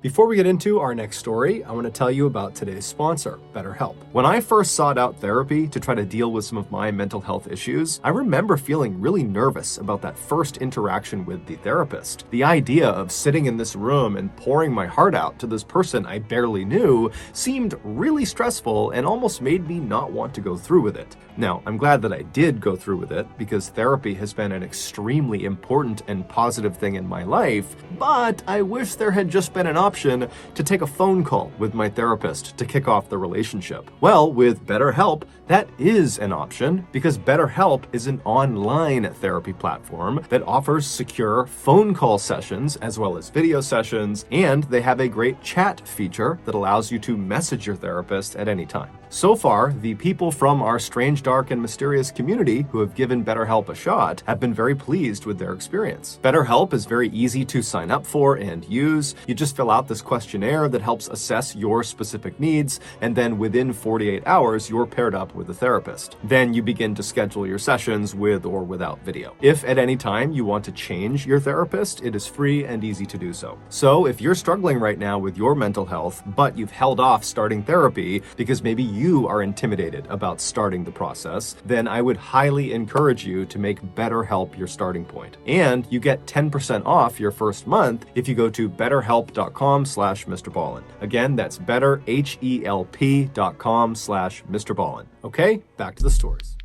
Before we get into our next story, I want to tell you about today's sponsor, BetterHelp. When I first sought out therapy to try to deal with some of my mental health issues, I remember feeling really nervous about that first interaction with the therapist. The idea of sitting in this room and pouring my heart out to this person I barely knew seemed really stressful and almost made me not want to go through with it. Now, I'm glad that I did go through with it because therapy has been an extremely important and positive thing in my life, but I wish there had just been an option to take a phone call with my therapist to kick off the relationship. Well, with BetterHelp, that is an option because BetterHelp is an online therapy platform that offers secure phone call sessions as well as video sessions, and they have a great chat feature that allows you to message your therapist at any time. So far, the people from our strange, dark, and mysterious community who have given BetterHelp a shot have been very pleased with their experience. BetterHelp is very easy to sign up for and use. You just fill out this questionnaire that helps assess your specific needs, and then within 48 hours, you're paired up with a therapist. Then you begin to schedule your sessions with or without video. If at any time you want to change your therapist, it is free and easy to do so. So if you're struggling right now with your mental health, but you've held off starting therapy because maybe you are intimidated about starting the process, then I would highly encourage you to make BetterHelp your starting point. And you get 10% off your first month if you go to betterhelp.com/MrBallen. Again, that's betterhelp.com/MrBallen. Okay, back to the stories.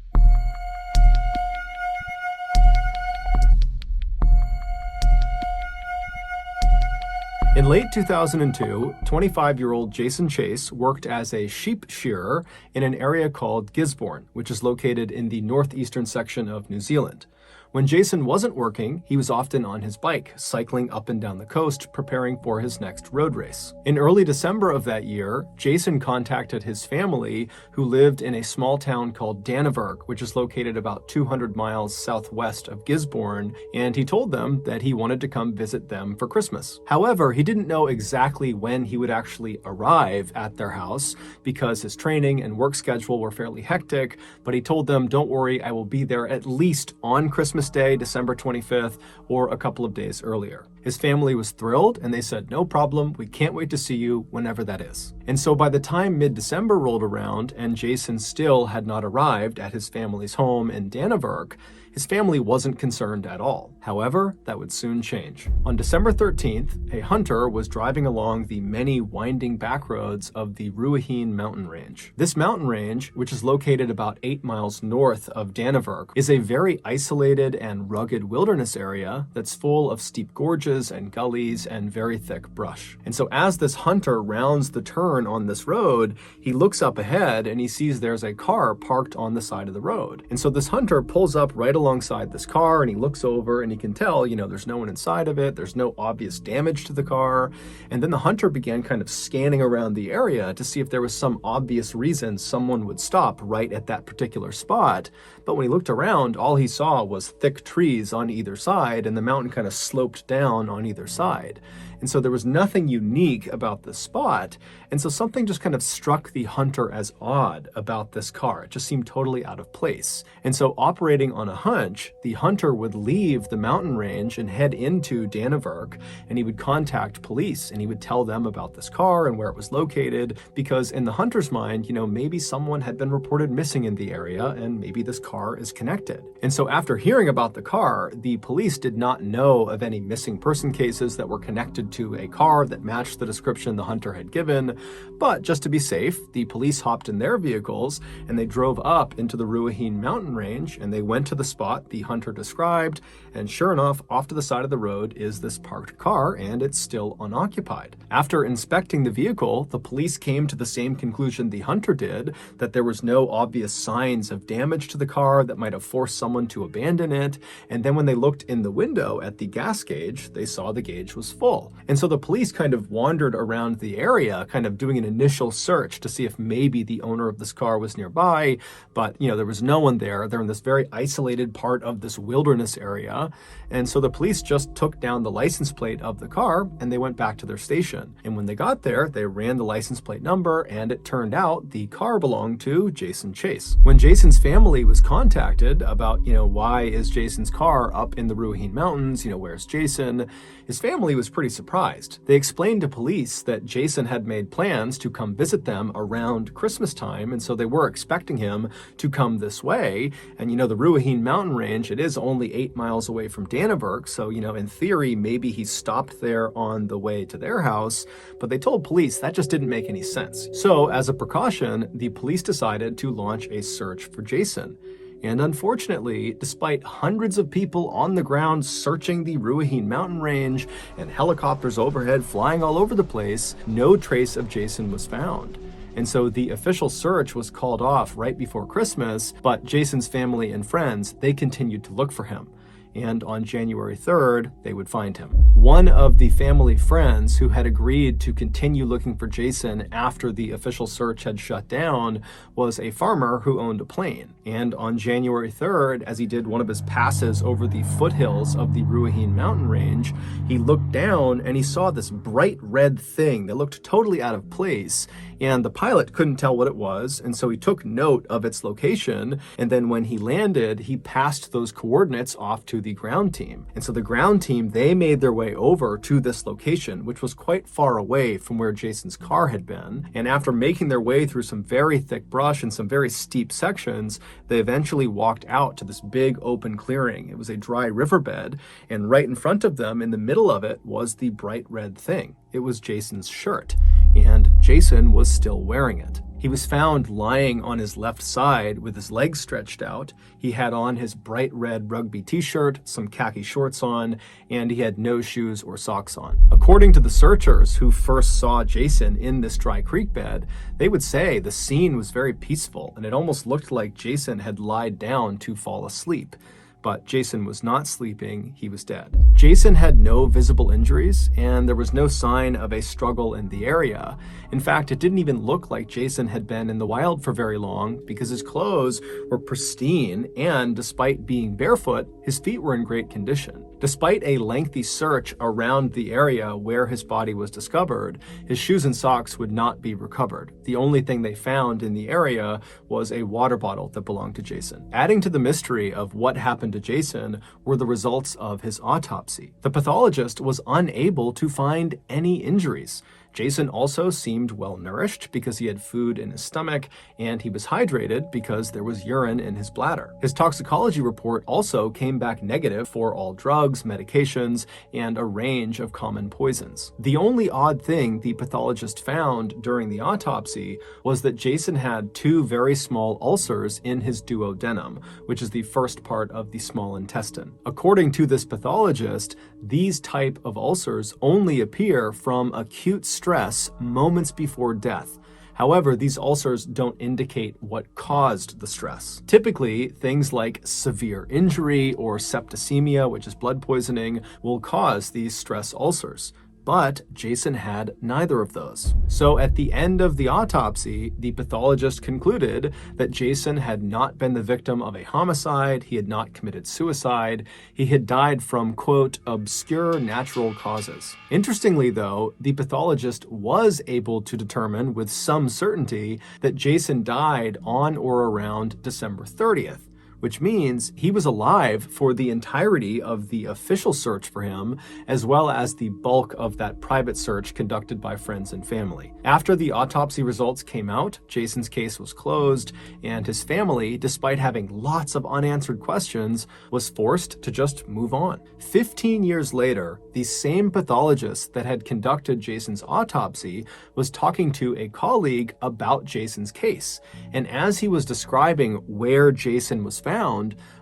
In late 2002, 25-year-old Jason Chase worked as a sheep shearer in an area called Gisborne, which is located in the northeastern section of New Zealand. When Jason wasn't working, he was often on his bike, cycling up and down the coast, preparing for his next road race. In early December of that year, Jason contacted his family, who lived in a small town called Dannevirke, which is located about 200 miles southwest of Gisborne, and he told them that he wanted to come visit them for Christmas. However, he didn't know exactly when he would actually arrive at their house because his training and work schedule were fairly hectic, but he told them, "Don't worry, I will be there at least on Christmas Day, December 25th, or a couple of days earlier." His family was thrilled, and they said, "No problem, we can't wait to see you whenever that is." And so by the time mid-December rolled around and Jason still had not arrived at his family's home in Dannevirke, his family wasn't concerned at all. However, that would soon change. On December 13th, a hunter was driving along the many winding back roads of the Ruahine mountain range. This mountain range, which is located about 8 miles north of Dannevirke, is a very isolated and rugged wilderness area that's full of steep gorges and gullies and very thick brush. And so as this hunter rounds the turn on this road, he looks up ahead and he sees there's a car parked on the side of the road. And so this hunter pulls up right alongside this car and he looks over and he can tell, there's no one inside of it. There's no obvious damage to the car. And then the hunter began kind of scanning around the area to see if there was some obvious reason someone would stop right at that particular spot. But when he looked around, all he saw was thick trees on either side, and the mountain kind of sloped down on either side. And so there was nothing unique about this spot. And so something just kind of struck the hunter as odd about this car. It just seemed totally out of place. And so operating on a hunch, the hunter would leave the mountain range and head into Dannevirke, and he would contact police and he would tell them about this car and where it was located, because in the hunter's mind, maybe someone had been reported missing in the area and maybe this car is connected. And so after hearing about the car, the police did not know of any missing person cases that were connected to a car that matched the description the hunter had given. But just to be safe, the police hopped in their vehicles and they drove up into the Ruahine mountain range and they went to the spot the hunter described. And sure enough, off to the side of the road is this parked car, and it's still unoccupied. After inspecting the vehicle, the police came to the same conclusion the hunter did, that there was no obvious signs of damage to the car that might have forced someone to abandon it. And then when they looked in the window at the gas gauge, they saw the gauge was full. And so the police kind of wandered around the area, kind of doing an initial search to see if maybe the owner of this car was nearby. But, there was no one there. They're in this very isolated part of this wilderness area. And so the police just took down the license plate of the car and they went back to their station. And when they got there, they ran the license plate number, and it turned out the car belonged to Jason Chase. When Jason's family was contacted about, why is Jason's car up in the Ruahine Mountains, where's Jason? His family was pretty surprised. They explained to police that Jason had made plans to come visit them around Christmas time, and so they were expecting him to come this way. And the Ruahine mountain range, it is only 8 miles away from Dannevirke, so in theory, maybe he stopped there on the way to their house, but they told police that just didn't make any sense. So as a precaution, the police decided to launch a search for Jason. And unfortunately, despite hundreds of people on the ground searching the Ruahine mountain range and helicopters overhead flying all over the place, no trace of Jason was found. And so the official search was called off right before Christmas, but Jason's family and friends, they continued to look for him. And on January 3rd, they would find him. One of the family friends who had agreed to continue looking for Jason after the official search had shut down was a farmer who owned a plane. And on January 3rd, as he did one of his passes over the foothills of the Ruahine mountain range, he looked down and he saw this bright red thing that looked totally out of place. And the pilot couldn't tell what it was, and so he took note of its location, and then when he landed, he passed those coordinates off to the ground team. And so the ground team, they made their way over to this location, which was quite far away from where Jason's car had been. And after making their way through some very thick brush and some very steep sections, they eventually walked out to this big open clearing. It was a dry riverbed, and right in front of them, in the middle of it, was the bright red thing. It was Jason's shirt, and Jason was still wearing it. He was found lying on his left side with his legs stretched out. He had on his bright red rugby t-shirt, some khaki shorts on, and he had no shoes or socks on. According to the searchers who first saw Jason in this dry creek bed, they would say the scene was very peaceful and it almost looked like Jason had lied down to fall asleep. But Jason was not sleeping, he was dead. Jason had no visible injuries, and there was no sign of a struggle in the area. In fact, it didn't even look like Jason had been in the wild for very long because his clothes were pristine, and despite being barefoot, his feet were in great condition. Despite a lengthy search around the area where his body was discovered, his shoes and socks would not be recovered. The only thing they found in the area was a water bottle that belonged to Jason. Adding to the mystery of what happened to Jason were the results of his autopsy. The pathologist was unable to find any injuries. Jason also seemed well nourished because he had food in his stomach, and he was hydrated because there was urine in his bladder. His toxicology report also came back negative for all drugs, medications, and a range of common poisons. The only odd thing the pathologist found during the autopsy was that Jason had 2 very small ulcers in his duodenum, which is the first part of the small intestine. According to this pathologist, these type of ulcers only appear from acute stress moments before death. However, these ulcers don't indicate what caused the stress. Typically, things like severe injury or septicemia, which is blood poisoning, will cause these stress ulcers. But Jason had neither of those. So at the end of the autopsy, the pathologist concluded that Jason had not been the victim of a homicide, he had not committed suicide, he had died from, quote, obscure natural causes. Interestingly though, the pathologist was able to determine with some certainty that Jason died on or around December 30th. Which means he was alive for the entirety of the official search for him, as well as the bulk of that private search conducted by friends and family. After the autopsy results came out, Jason's case was closed, and his family, despite having lots of unanswered questions, was forced to just move on. 15 years later, the same pathologist that had conducted Jason's autopsy was talking to a colleague about Jason's case, and as he was describing where Jason was found,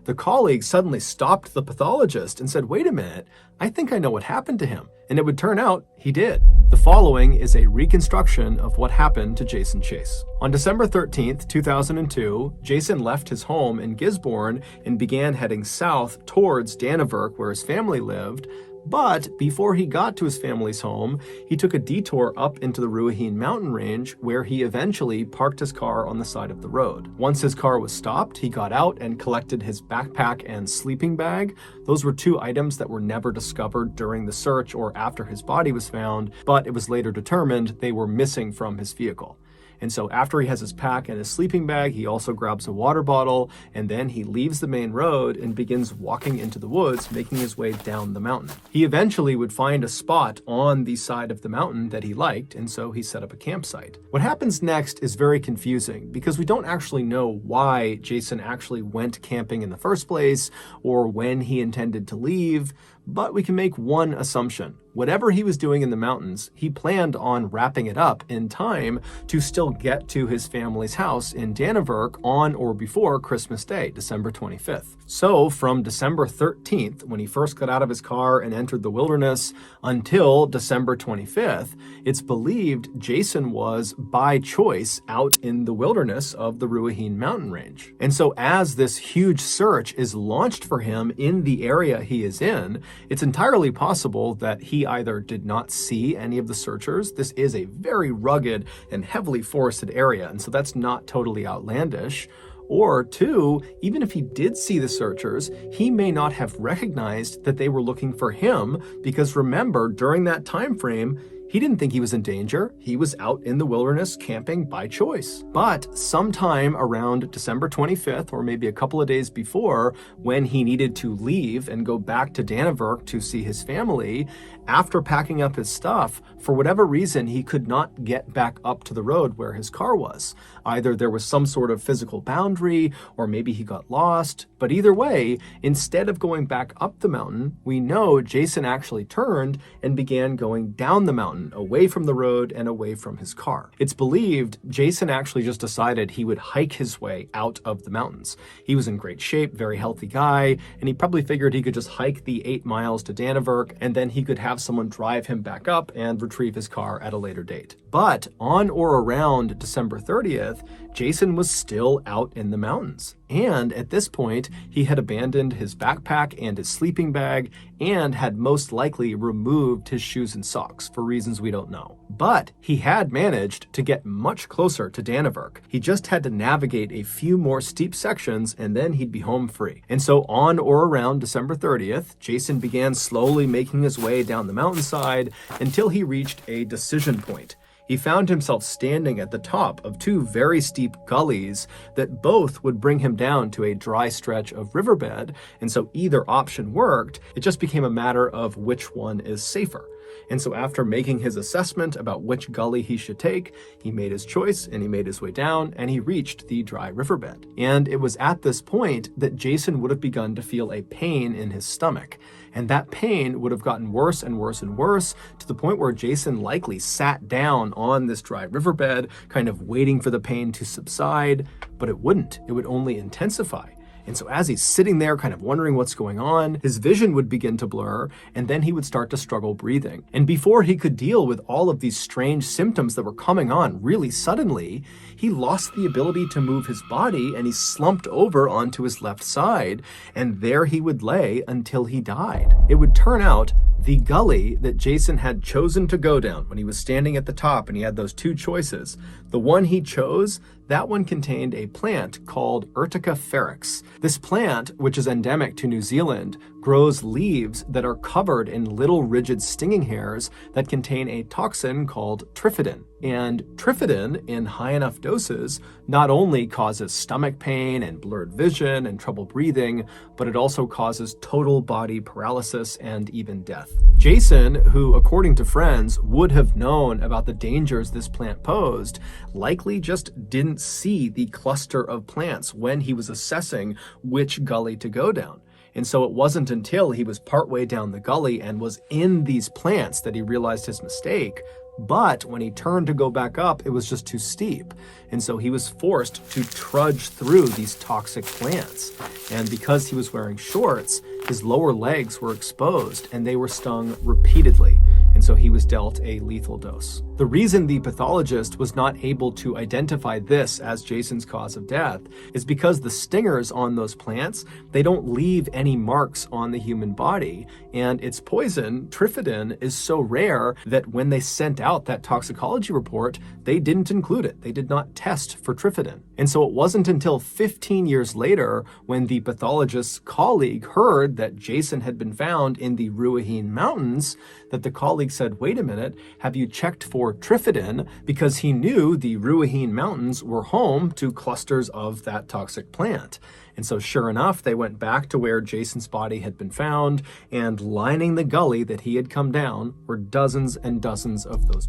the colleague suddenly stopped the pathologist and said, "Wait a minute, I think I know what happened to him." And it would turn out he did. The following is a reconstruction of what happened to Jason Chase. On December 13th, 2002, Jason left his home in Gisborne and began heading south towards Dannevirke, where his family lived. But before he got to his family's home, he took a detour up into the Ruahine mountain range, where he eventually parked his car on the side of the road. Once his car was stopped, he got out and collected his backpack and sleeping bag. Those were 2 items that were never discovered during the search or after his body was found, but it was later determined they were missing from his vehicle. And so after he has his pack and his sleeping bag, he also grabs a water bottle, and then he leaves the main road and begins walking into the woods, making his way down the mountain. He eventually would find a spot on the side of the mountain that he liked, and so he set up a campsite. What happens next is very confusing because we don't actually know why Jason actually went camping in the first place or when he intended to leave, but we can make one assumption. Whatever he was doing in the mountains, he planned on wrapping it up in time to still get to his family's house in Dannevirke on or before Christmas Day, December 25th. So from December 13th, when he first got out of his car and entered the wilderness, until December 25th, it's believed Jason was, by choice, out in the wilderness of the Ruahine mountain range. And so as this huge search is launched for him in the area he is in, it's entirely possible that he either did not see any of the searchers. This is a very rugged and heavily forested area, and so that's not totally outlandish. Or 2, even if he did see the searchers, he may not have recognized that they were looking for him because remember, during that time frame, he didn't think he was in danger. He was out in the wilderness camping by choice. But sometime around December 25th, or maybe a couple of days before, when he needed to leave and go back to Dannevirke to see his family, after packing up his stuff, for whatever reason, he could not get back up to the road where his car was. Either there was some sort of physical boundary, or maybe he got lost. But either way, instead of going back up the mountain, we know Jason actually turned and began going down the mountain, away from the road and away from his car. It's believed Jason actually just decided he would hike his way out of the mountains. He was in great shape, very healthy guy, and he probably figured he could just hike the 8 miles to Dannevirke, and then he could have someone drive him back up and retrieve his car at a later date. But on or around December 30th, Jason was still out in the mountains. And at this point, he had abandoned his backpack and his sleeping bag and had most likely removed his shoes and socks for reasons we don't know. But he had managed to get much closer to Dannevirke. He just had to navigate a few more steep sections and then he'd be home free. And so on or around December 30th, Jason began slowly making his way down the mountainside until he reached a decision point. He found himself standing at the top of two very steep gullies that both would bring him down to a dry stretch of riverbed, and so either option worked. It just became a matter of which one is safer. And so after making his assessment about which gully he should take, he made his choice and he made his way down and he reached the dry riverbed. And it was at this point that Jason would have begun to feel a pain in his stomach. And that pain would have gotten worse and worse and worse to the point where Jason likely sat down on this dry riverbed, kind of waiting for the pain to subside, but it wouldn't. It would only intensify. And so as he's sitting there kind of wondering what's going on, his vision would begin to blur, and then he would start to struggle breathing. And before he could deal with all of these strange symptoms that were coming on really suddenly, he lost the ability to move his body and he slumped over onto his left side, and there he would lay until he died. It would turn out the gully that Jason had chosen to go down when he was standing at the top and he had those two choices, the one he chose, that one contained a plant called Urtica ferox. This plant, which is endemic to New Zealand, grows leaves that are covered in little rigid stinging hairs that contain a toxin called trifidin. And trifidin, in high enough doses, not only causes stomach pain and blurred vision and trouble breathing, but it also causes total body paralysis and even death. Jason, who according to friends would have known about the dangers this plant posed, likely just didn't see the cluster of plants when he was assessing which gully to go down. And so it wasn't until he was partway down the gully and was in these plants that he realized his mistake. But when he turned to go back up, it was just too steep. And so he was forced to trudge through these toxic plants. And because he was wearing shorts, his lower legs were exposed and they were stung repeatedly. And so he was dealt a lethal dose. The reason the pathologist was not able to identify this as Jason's cause of death is because the stingers on those plants, they don't leave any marks on the human body. And its poison, trifidin, is so rare that when they sent out that toxicology report, they didn't include it. They did not test for trifidin. And so it wasn't until 15 years later when the pathologist's colleague heard that Jason had been found in the Ruahine Mountains that the colleague said, wait a minute, have you checked for trifidin? Because he knew the Ruahine Mountains were home to clusters of that toxic plant. And so sure enough, they went back to where Jason's body had been found, and lining the gully that he had come down were dozens and dozens of those.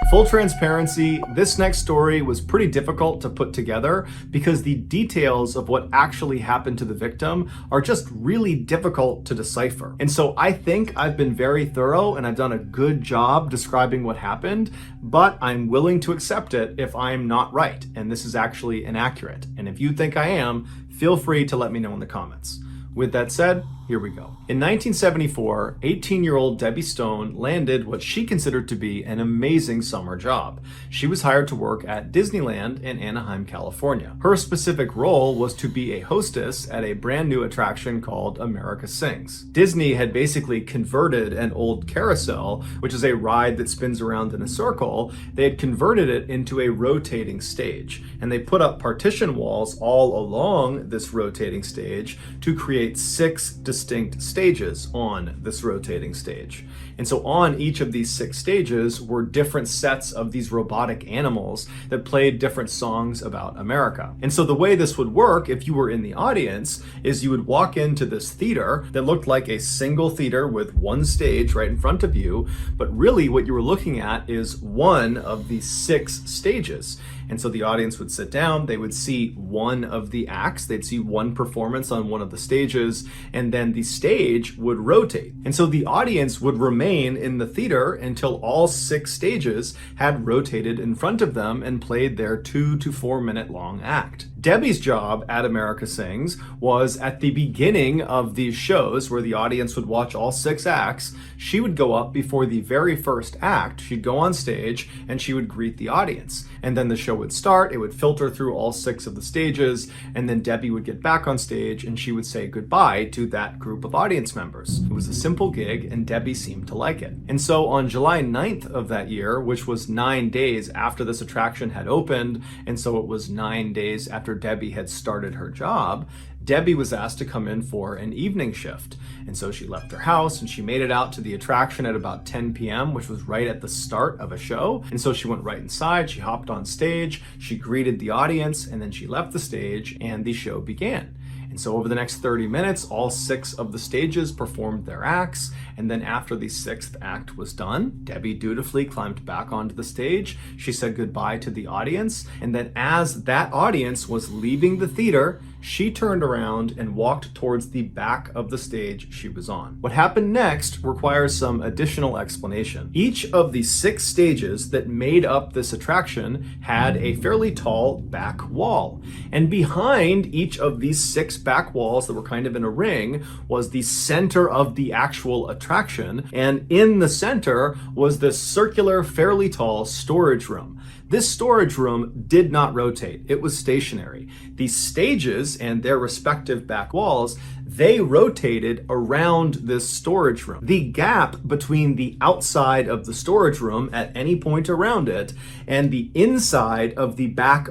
Full transparency, this next story was pretty difficult to put together because the details of what actually happened to the victim are just really difficult to decipher. And so I think I've been very thorough and I've done a good job describing what happened, but I'm willing to accept it if I'm not right and this is actually inaccurate. And if you think I am, feel free to let me know in the comments. With that said, here we go. In 1974, 18-year-old Debbie Stone landed what she considered to be an amazing summer job. She was hired to work at Disneyland in Anaheim, California. Her specific role was to be a hostess at a brand new attraction called America Sings. Disney had basically converted an old carousel, which is a ride that spins around in a circle. They had converted it into a rotating stage, and they put up partition walls all along this rotating stage to create 6 distinct stages on this rotating stage. And so on each of these 6 stages were different sets of these robotic animals that played different songs about America. And so the way this would work if you were in the audience is you would walk into this theater that looked like a single theater with one stage right in front of you, but really what you were looking at is one of these 6 stages. And so the audience would sit down, they would see one of the acts, they'd see one performance on one of the stages, and then the stage would rotate. And so the audience would remain in the theater until all 6 stages had rotated in front of them and played their 2 to 4 minute long act. Debbie's job at America Sings was at the beginning of these shows where the audience would watch all 6 acts. She would go up before the very first act. She'd go on stage and she would greet the audience. And then the show would start. It would filter through all 6 of the stages. And then Debbie would get back on stage and she would say goodbye to that group of audience members. It was a simple gig and Debbie seemed to like it. And so on July 9th of that year, which was 9 days after this attraction had opened, and so it was 9 days after Debbie had started her job, Debbie was asked to come in for an evening shift. And so she left her house and she made it out to the attraction at about 10 p.m., which was right at the start of a show. And so she went right inside, she hopped on stage, she greeted the audience, and then she left the stage and the show began. And so over the next 30 minutes, all 6 of the stages performed their acts. And then after the 6th act was done, Debbie dutifully climbed back onto the stage. She said goodbye to the audience. And then as that audience was leaving the theater, she turned around and walked towards the back of the stage she was on. What happened next requires some additional explanation. Each of the 6 stages that made up this attraction had a fairly tall back wall. And behind each of these 6 back walls that were kind of in a ring was the center of the actual attraction. And in the center was this circular, fairly tall storage room. This storage room did not rotate. It was stationary. The stages and their respective back walls, they rotated around this storage room. The gap between the outside of the storage room at any point around it and the inside of the back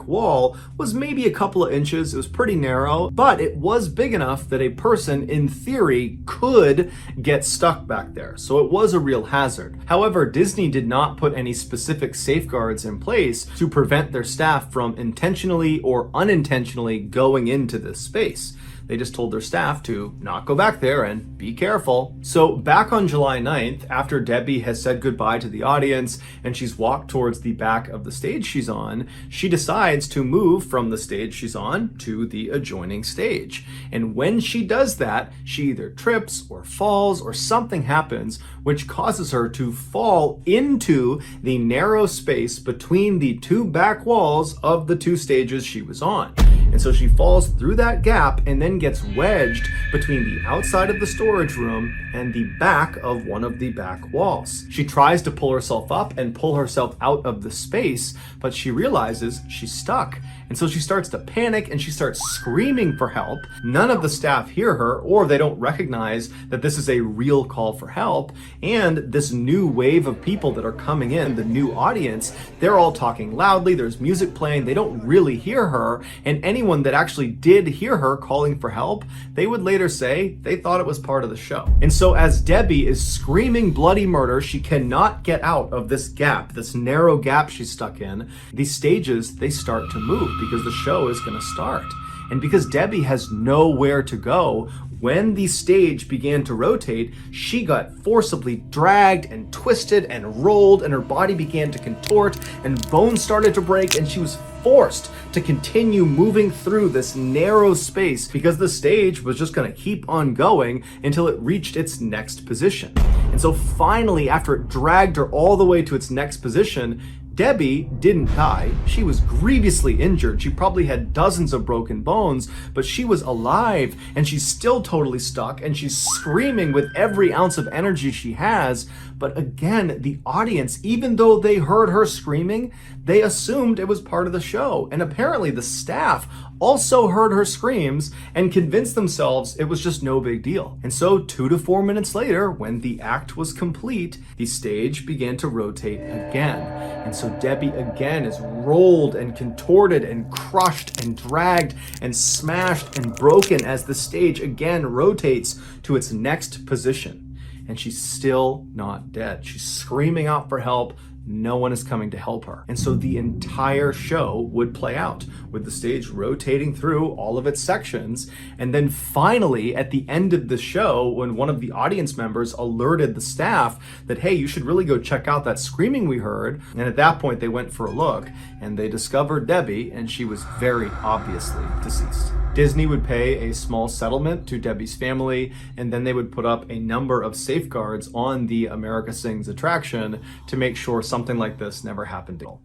wall was maybe a couple of inches. It was pretty narrow, but it was big enough that a person in theory could get stuck back there. So it was a real hazard. However, Disney did not put any specific safeguards in place to prevent their staff from intentionally or unintentionally going into this space. They just told their staff to not go back there and be careful. So back on July 9th, after Debbie has said goodbye to the audience and she's walked towards the back of the stage she's on, she decides to move from the stage she's on to the adjoining stage. And when she does that, she either trips or falls or something happens which causes her to fall into the narrow space between the 2 back walls of the 2 stages she was on. And so she falls through that gap and then gets wedged between the outside of the storage room and the back of one of the back walls. She tries to pull herself up and pull herself out of the space, but she realizes she's stuck. And so she starts to panic and she starts screaming for help. None of the staff hear her, or they don't recognize that this is a real call for help. And this new wave of people that are coming in, the new audience, they're all talking loudly. There's music playing. They don't really hear her. And anyone that actually did hear her calling for help, they would later say they thought it was part of the show. And so as Debbie is screaming bloody murder, she cannot get out of this gap, this narrow gap she's stuck in. These stages, they start to move because the show is going to start. And because Debbie has nowhere to go, when the stage began to rotate, she got forcibly dragged and twisted and rolled, and her body began to contort, and bones started to break, and she was forced to continue moving through this narrow space because the stage was just going to keep on going until it reached its next position. And so finally, after it dragged her all the way to its next position, Debbie didn't die. She was grievously injured. She probably had dozens of broken bones, but she was alive and she's still totally stuck and she's screaming with every ounce of energy she has. But again, the audience, even though they heard her screaming, they assumed it was part of the show. And apparently the staff also heard her screams and convinced themselves it was just no big deal. And so 2 to 4 minutes later, when the act was complete, the stage began to rotate again. And so Debbie again is rolled and contorted and crushed and dragged and smashed and broken as the stage again rotates to its next position. And she's still not dead. She's screaming out for help. No one is coming to help her. And so the entire show would play out with the stage rotating through all of its sections. And then finally, at the end of the show, when one of the audience members alerted the staff that, hey, you should really go check out that screaming we heard. And at that point, they went for a look and they discovered Debbie, and she was very obviously deceased. Disney would pay a small settlement to Debbie's family, and then they would put up a number of safeguards on the America Sings attraction to make sure something like this never happened again.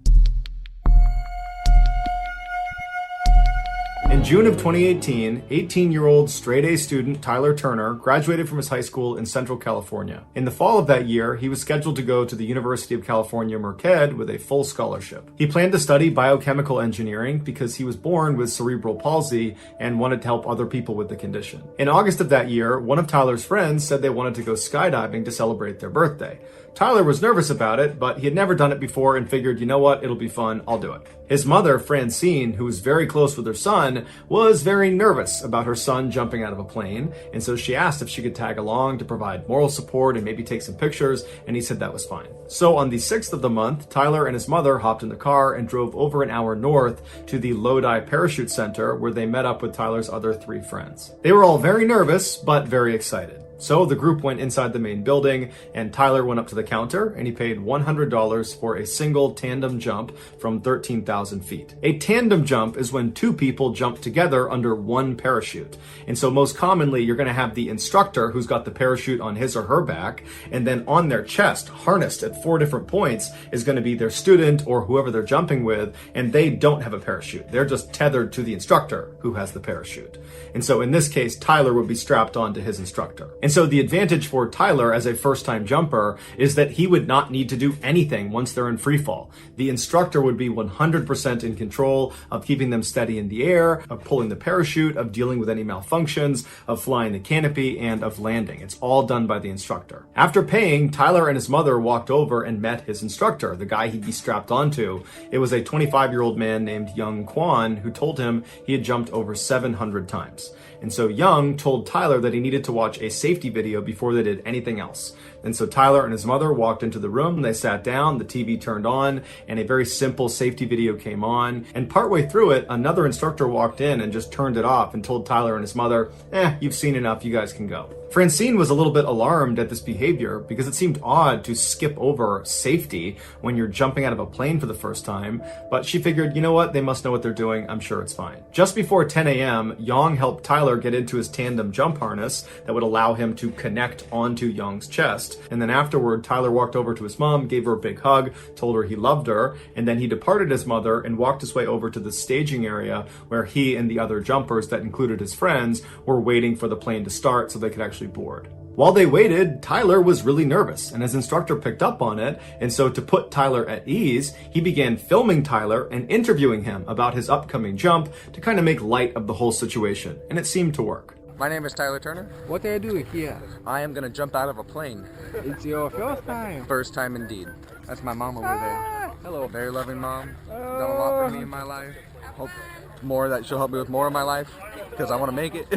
In June of 2018, 18-year-old straight-A student Tyler Turner graduated from his high school in Central California. In the fall of that year, he was scheduled to go to the University of California, Merced with a full scholarship. He planned to study biochemical engineering because he was born with cerebral palsy and wanted to help other people with the condition. In August of that year, one of Tyler's friends said they wanted to go skydiving to celebrate their birthday. Tyler was nervous about it, but he had never done it before and figured, you know what, it'll be fun, I'll do it. His mother, Francine, who was very close with her son, was very nervous about her son jumping out of a plane, and so she asked if she could tag along to provide moral support and maybe take some pictures, and he said that was fine. So on the 6th of the month, Tyler and his mother hopped in the car and drove over an hour north to the Lodi Parachute Center, where they met up with Tyler's other 3 friends. They were all very nervous, but very excited. So the group went inside the main building, and Tyler went up to the counter and he paid $100 for a single tandem jump from 13,000 feet. A tandem jump is when 2 people jump together under one parachute. And so most commonly, you're going to have the instructor who's got the parachute on his or her back, and then on their chest, harnessed at 4 different points, is going to be their student or whoever they're jumping with, and they don't have a parachute. They're just tethered to the instructor who has the parachute. And so in this case, Tyler would be strapped on to his instructor. And so the advantage for Tyler as a first-time jumper is that he would not need to do anything once they're in free fall. The instructor would be 100% in control of keeping them steady in the air, of pulling the parachute, of dealing with any malfunctions, of flying the canopy, and of landing. It's all done by the instructor. After paying, Tyler and his mother walked over and met his instructor, the guy he'd be strapped onto. It was a 25-year-old man named Young Kwan who told him he had jumped over 700 times. And so Young told Tyler that he needed to watch a safety video before they did anything else. And so Tyler and his mother walked into the room, they sat down, the TV turned on, and a very simple safety video came on. And partway through it, another instructor walked in and just turned it off and told Tyler and his mother, you've seen enough, you guys can go. Francine was a little bit alarmed at this behavior because it seemed odd to skip over safety when you're jumping out of a plane for the first time, but she figured, you know what, they must know what they're doing, I'm sure it's fine. Just before 10 a.m., Young helped Tyler get into his tandem jump harness that would allow him to connect onto Young's chest, and then afterward, Tyler walked over to his mom, gave her a big hug, told her he loved her, and then he departed his mother and walked his way over to the staging area where he and the other jumpers, that included his friends, were waiting for the plane to start so they could actually board. While they waited, Tyler was really nervous, and his instructor picked up on it, and so to put Tyler at ease, he began filming Tyler and interviewing him about his upcoming jump to kind of make light of the whole situation, and it seemed to work. My name is Tyler Turner. What do I do here? I am going to jump out of a plane. It's your first time. First time indeed. That's my mom over there. Hello. Very loving mom. Done a lot for me in my life. Hope more that she'll help me with more of my life, because I want to make it.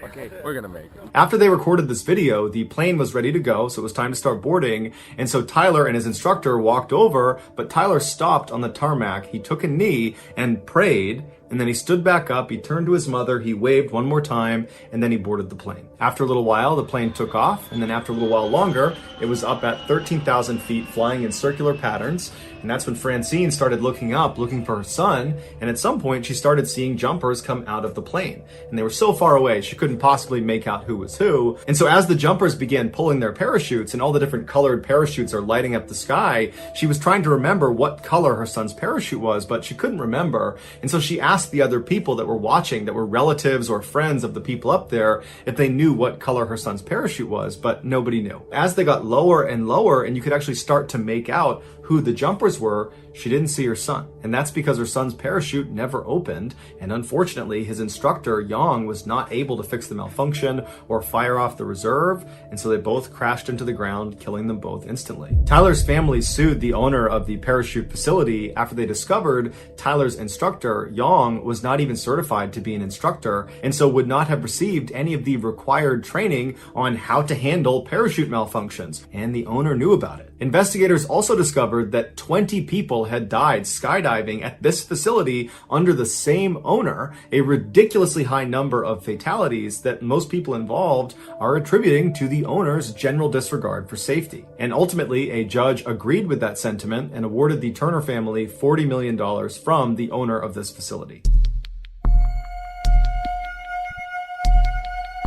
Okay, we're going to make it. After they recorded this video, the plane was ready to go, so it was time to start boarding, and so Tyler and his instructor walked over, but Tyler stopped on the tarmac, he took a knee and prayed, and then he stood back up, he turned to his mother, he waved one more time, and then he boarded the plane. After a little while, the plane took off, and then after a little while longer, it was up at 13,000 feet flying in circular patterns, and that's when Francine started looking up, looking for her son, and at some point she started seeing jumpers come out of the plane. And they were so far away, she couldn't possibly make out who was who. And so as the jumpers began pulling their parachutes and all the different colored parachutes are lighting up the sky, she was trying to remember what color her son's parachute was, but she couldn't remember. And so she asked the other people that were watching, that were relatives or friends of the people up there, if they knew what color her son's parachute was, but nobody knew. As they got lower and lower, and you could actually start to make out who the jumpers were, she didn't see her son. And that's because her son's parachute never opened, and unfortunately his instructor, Yang, was not able to fix the malfunction or fire off the reserve, and so they both crashed into the ground, killing them both instantly. Tyler's family sued the owner of the parachute facility after they discovered Tyler's instructor, Yang, was not even certified to be an instructor, and so would not have received any of the required training on how to handle parachute malfunctions, and the owner knew about it. Investigators also discovered that 20 people had died skydiving at this facility under the same owner, a ridiculously high number of fatalities that most people involved are attributing to the owner's general disregard for safety. And ultimately, a judge agreed with that sentiment and awarded the Turner family $40 million from the owner of this facility.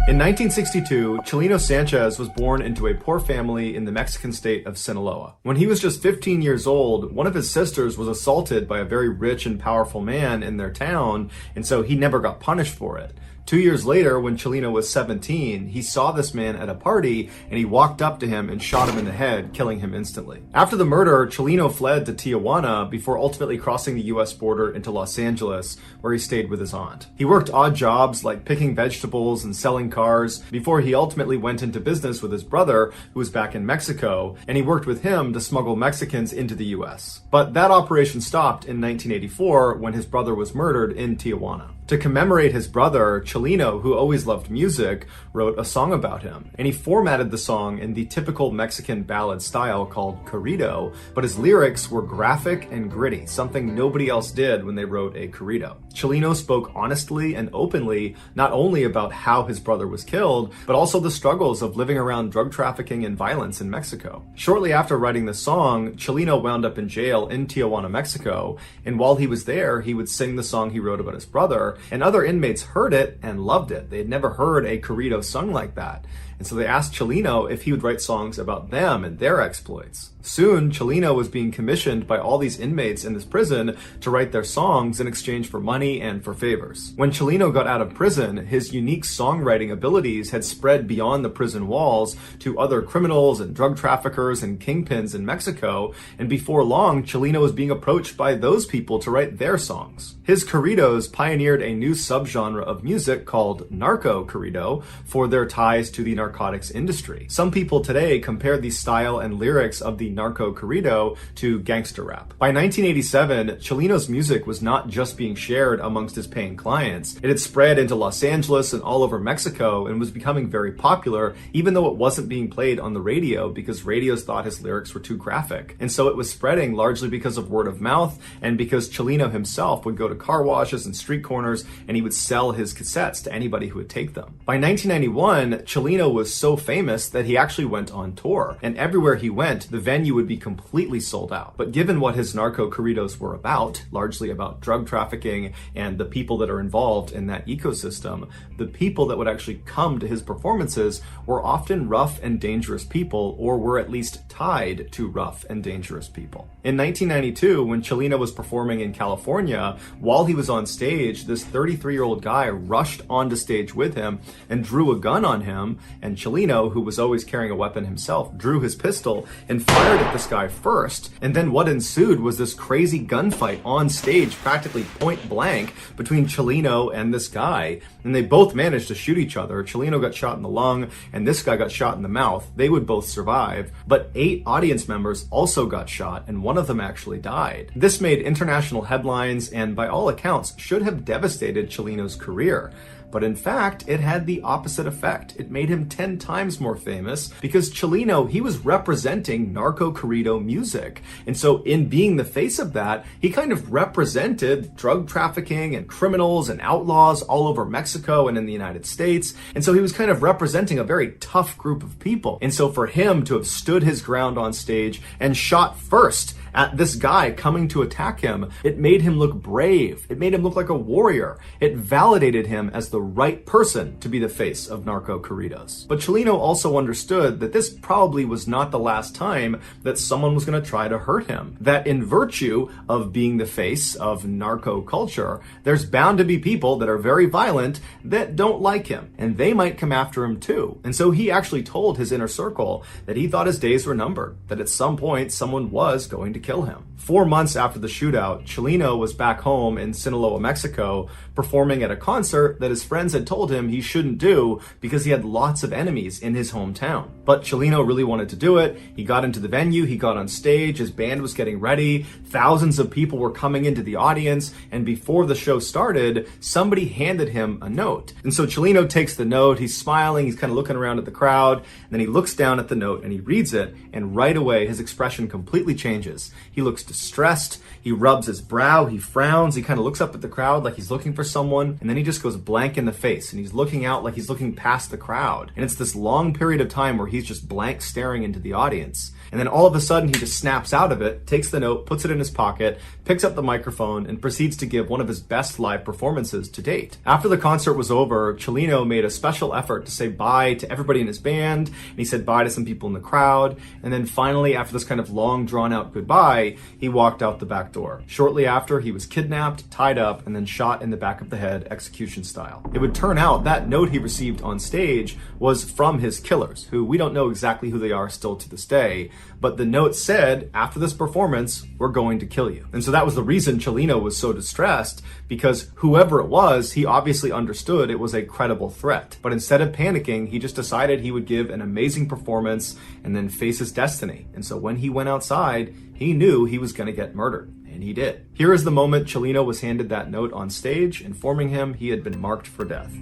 In 1962, Chileno Sanchez was born into a poor family in the Mexican state of Sinaloa. When he was just 15 years old, one of his sisters was assaulted by a very rich and powerful man in their town, and so he never got punished for it. 2 years later, when Chileno was 17, he saw this man at a party and he walked up to him and shot him in the head, killing him instantly. After the murder, Chileno fled to Tijuana before ultimately crossing the US border into Los Angeles, where he stayed with his aunt. He worked odd jobs like picking vegetables and selling cars before he ultimately went into business with his brother, who was back in Mexico, and he worked with him to smuggle Mexicans into the US. But that operation stopped in 1984 when his brother was murdered in Tijuana. To commemorate his brother, Chileno, who always loved music, wrote a song about him. And he formatted the song in the typical Mexican ballad style called corrido, but his lyrics were graphic and gritty, something nobody else did when they wrote a corrido. Chileno spoke honestly and openly, not only about how his brother was killed, but also the struggles of living around drug trafficking and violence in Mexico. Shortly after writing the song, Chileno wound up in jail in Tijuana, Mexico, and while he was there, he would sing the song he wrote about his brother, and other inmates heard it and loved it. They had never heard a corrido sung like that. And so they asked Chileno if he would write songs about them and their exploits. Soon, Chileno was being commissioned by all these inmates in this prison to write their songs in exchange for money and for favors. When Chileno got out of prison, his unique songwriting abilities had spread beyond the prison walls to other criminals and drug traffickers and kingpins in Mexico, and before long, Chileno was being approached by those people to write their songs. His corridos pioneered a new subgenre of music called narco corrido for their ties to the narcotics industry. Some people today compare the style and lyrics of the narco corrido to gangster rap. By 1987, Chileno's music was not just being shared amongst his paying clients. It had spread into Los Angeles and all over Mexico and was becoming very popular, even though it wasn't being played on the radio because radios thought his lyrics were too graphic. And so it was spreading largely because of word of mouth and because Chileno himself would go to car washes and street corners and he would sell his cassettes to anybody who would take them. By 1991, Chileno was so famous that he actually went on tour, and everywhere he went, the venue would be completely sold out. But given what his narco corridos were about, largely about drug trafficking and the people that are involved in that ecosystem, the people that would actually come to his performances were often rough and dangerous people, or were at least tied to rough and dangerous people. In 1992, when Chileno was performing in California, while he was on stage, this 33-year-old guy rushed onto stage with him and drew a gun on him, and Chileno, who was always carrying a weapon himself, drew his pistol and fired at this guy first. And then what ensued was this crazy gunfight on stage, practically point blank, between Chileno and this guy. And they both managed to shoot each other. Chileno got shot in the lung, and this guy got shot in the mouth. They would both survive. But 8 audience members also got shot, and one of them actually died. This made international headlines, and by all accounts, should have devastated Chileno's career. But in fact, it had the opposite effect. It made him 10 times more famous because Chileno, he was representing narco corrido music. And so in being the face of that, he kind of represented drug trafficking and criminals and outlaws all over Mexico and in the United States. And so he was kind of representing a very tough group of people. And so for him to have stood his ground on stage and shot first at this guy coming to attack him, it made him look brave. It made him look like a warrior. It validated him as the right person to be the face of narco corridos. But Chileno also understood that this probably was not the last time that someone was going to try to hurt him. That in virtue of being the face of narco culture, there's bound to be people that are very violent that don't like him, and they might come after him too. And so he actually told his inner circle that he thought his days were numbered, that at some point someone was going to kill him. 4 months after the shootout, Chileno was back home in Sinaloa, Mexico, performing at a concert that his friends had told him he shouldn't do because he had lots of enemies in his hometown. But Chileno really wanted to do it. He got into the venue, he got on stage, his band was getting ready, thousands of people were coming into the audience, and before the show started, somebody handed him a note. And so Chileno takes the note, he's smiling, he's kind of looking around at the crowd, and then he looks down at the note and he reads it, and right away his expression completely changes. He looks distressed, he rubs his brow, he frowns, he kind of looks up at the crowd like he's looking for someone, and then he just goes blank blank in the face, and he's looking out like he's looking past the crowd. And it's this long period of time where he's just blank staring into the audience. And then all of a sudden, he just snaps out of it, takes the note, puts it in his pocket, picks up the microphone, and proceeds to give one of his best live performances to date. After the concert was over, Cellino made a special effort to say bye to everybody in his band, and he said bye to some people in the crowd. And then finally, after this kind of long, drawn-out goodbye, he walked out the back door. Shortly after, he was kidnapped, tied up, and then shot in the back of the head, execution style. It would turn out that note he received on stage was from his killers, who we don't know exactly who they are still to this day, but the note said, after this performance, we're going to kill you. And so that was the reason Cellino was so distressed, because whoever it was, he obviously understood it was a credible threat. But instead of panicking, he just decided he would give an amazing performance and then face his destiny. And so when he went outside, he knew he was going to get murdered. And he did. Here is the moment Cellino was handed that note on stage, informing him he had been marked for death.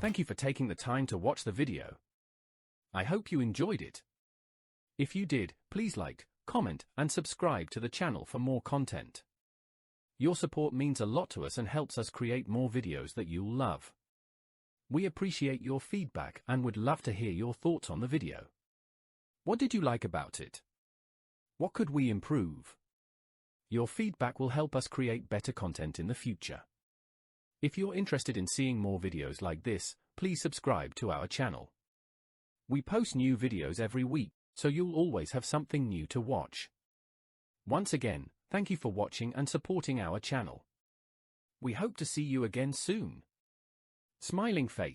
Thank you for taking the time to watch the video. I hope you enjoyed it. If you did, please like, comment, and subscribe to the channel for more content. Your support means a lot to us and helps us create more videos that you'll love. We appreciate your feedback and would love to hear your thoughts on the video. What did you like about it? What could we improve? Your feedback will help us create better content in the future. If you're interested in seeing more videos like this, please subscribe to our channel. We post new videos every week, so you'll always have something new to watch. Once again, thank you for watching and supporting our channel. We hope to see you again soon. Smiling face.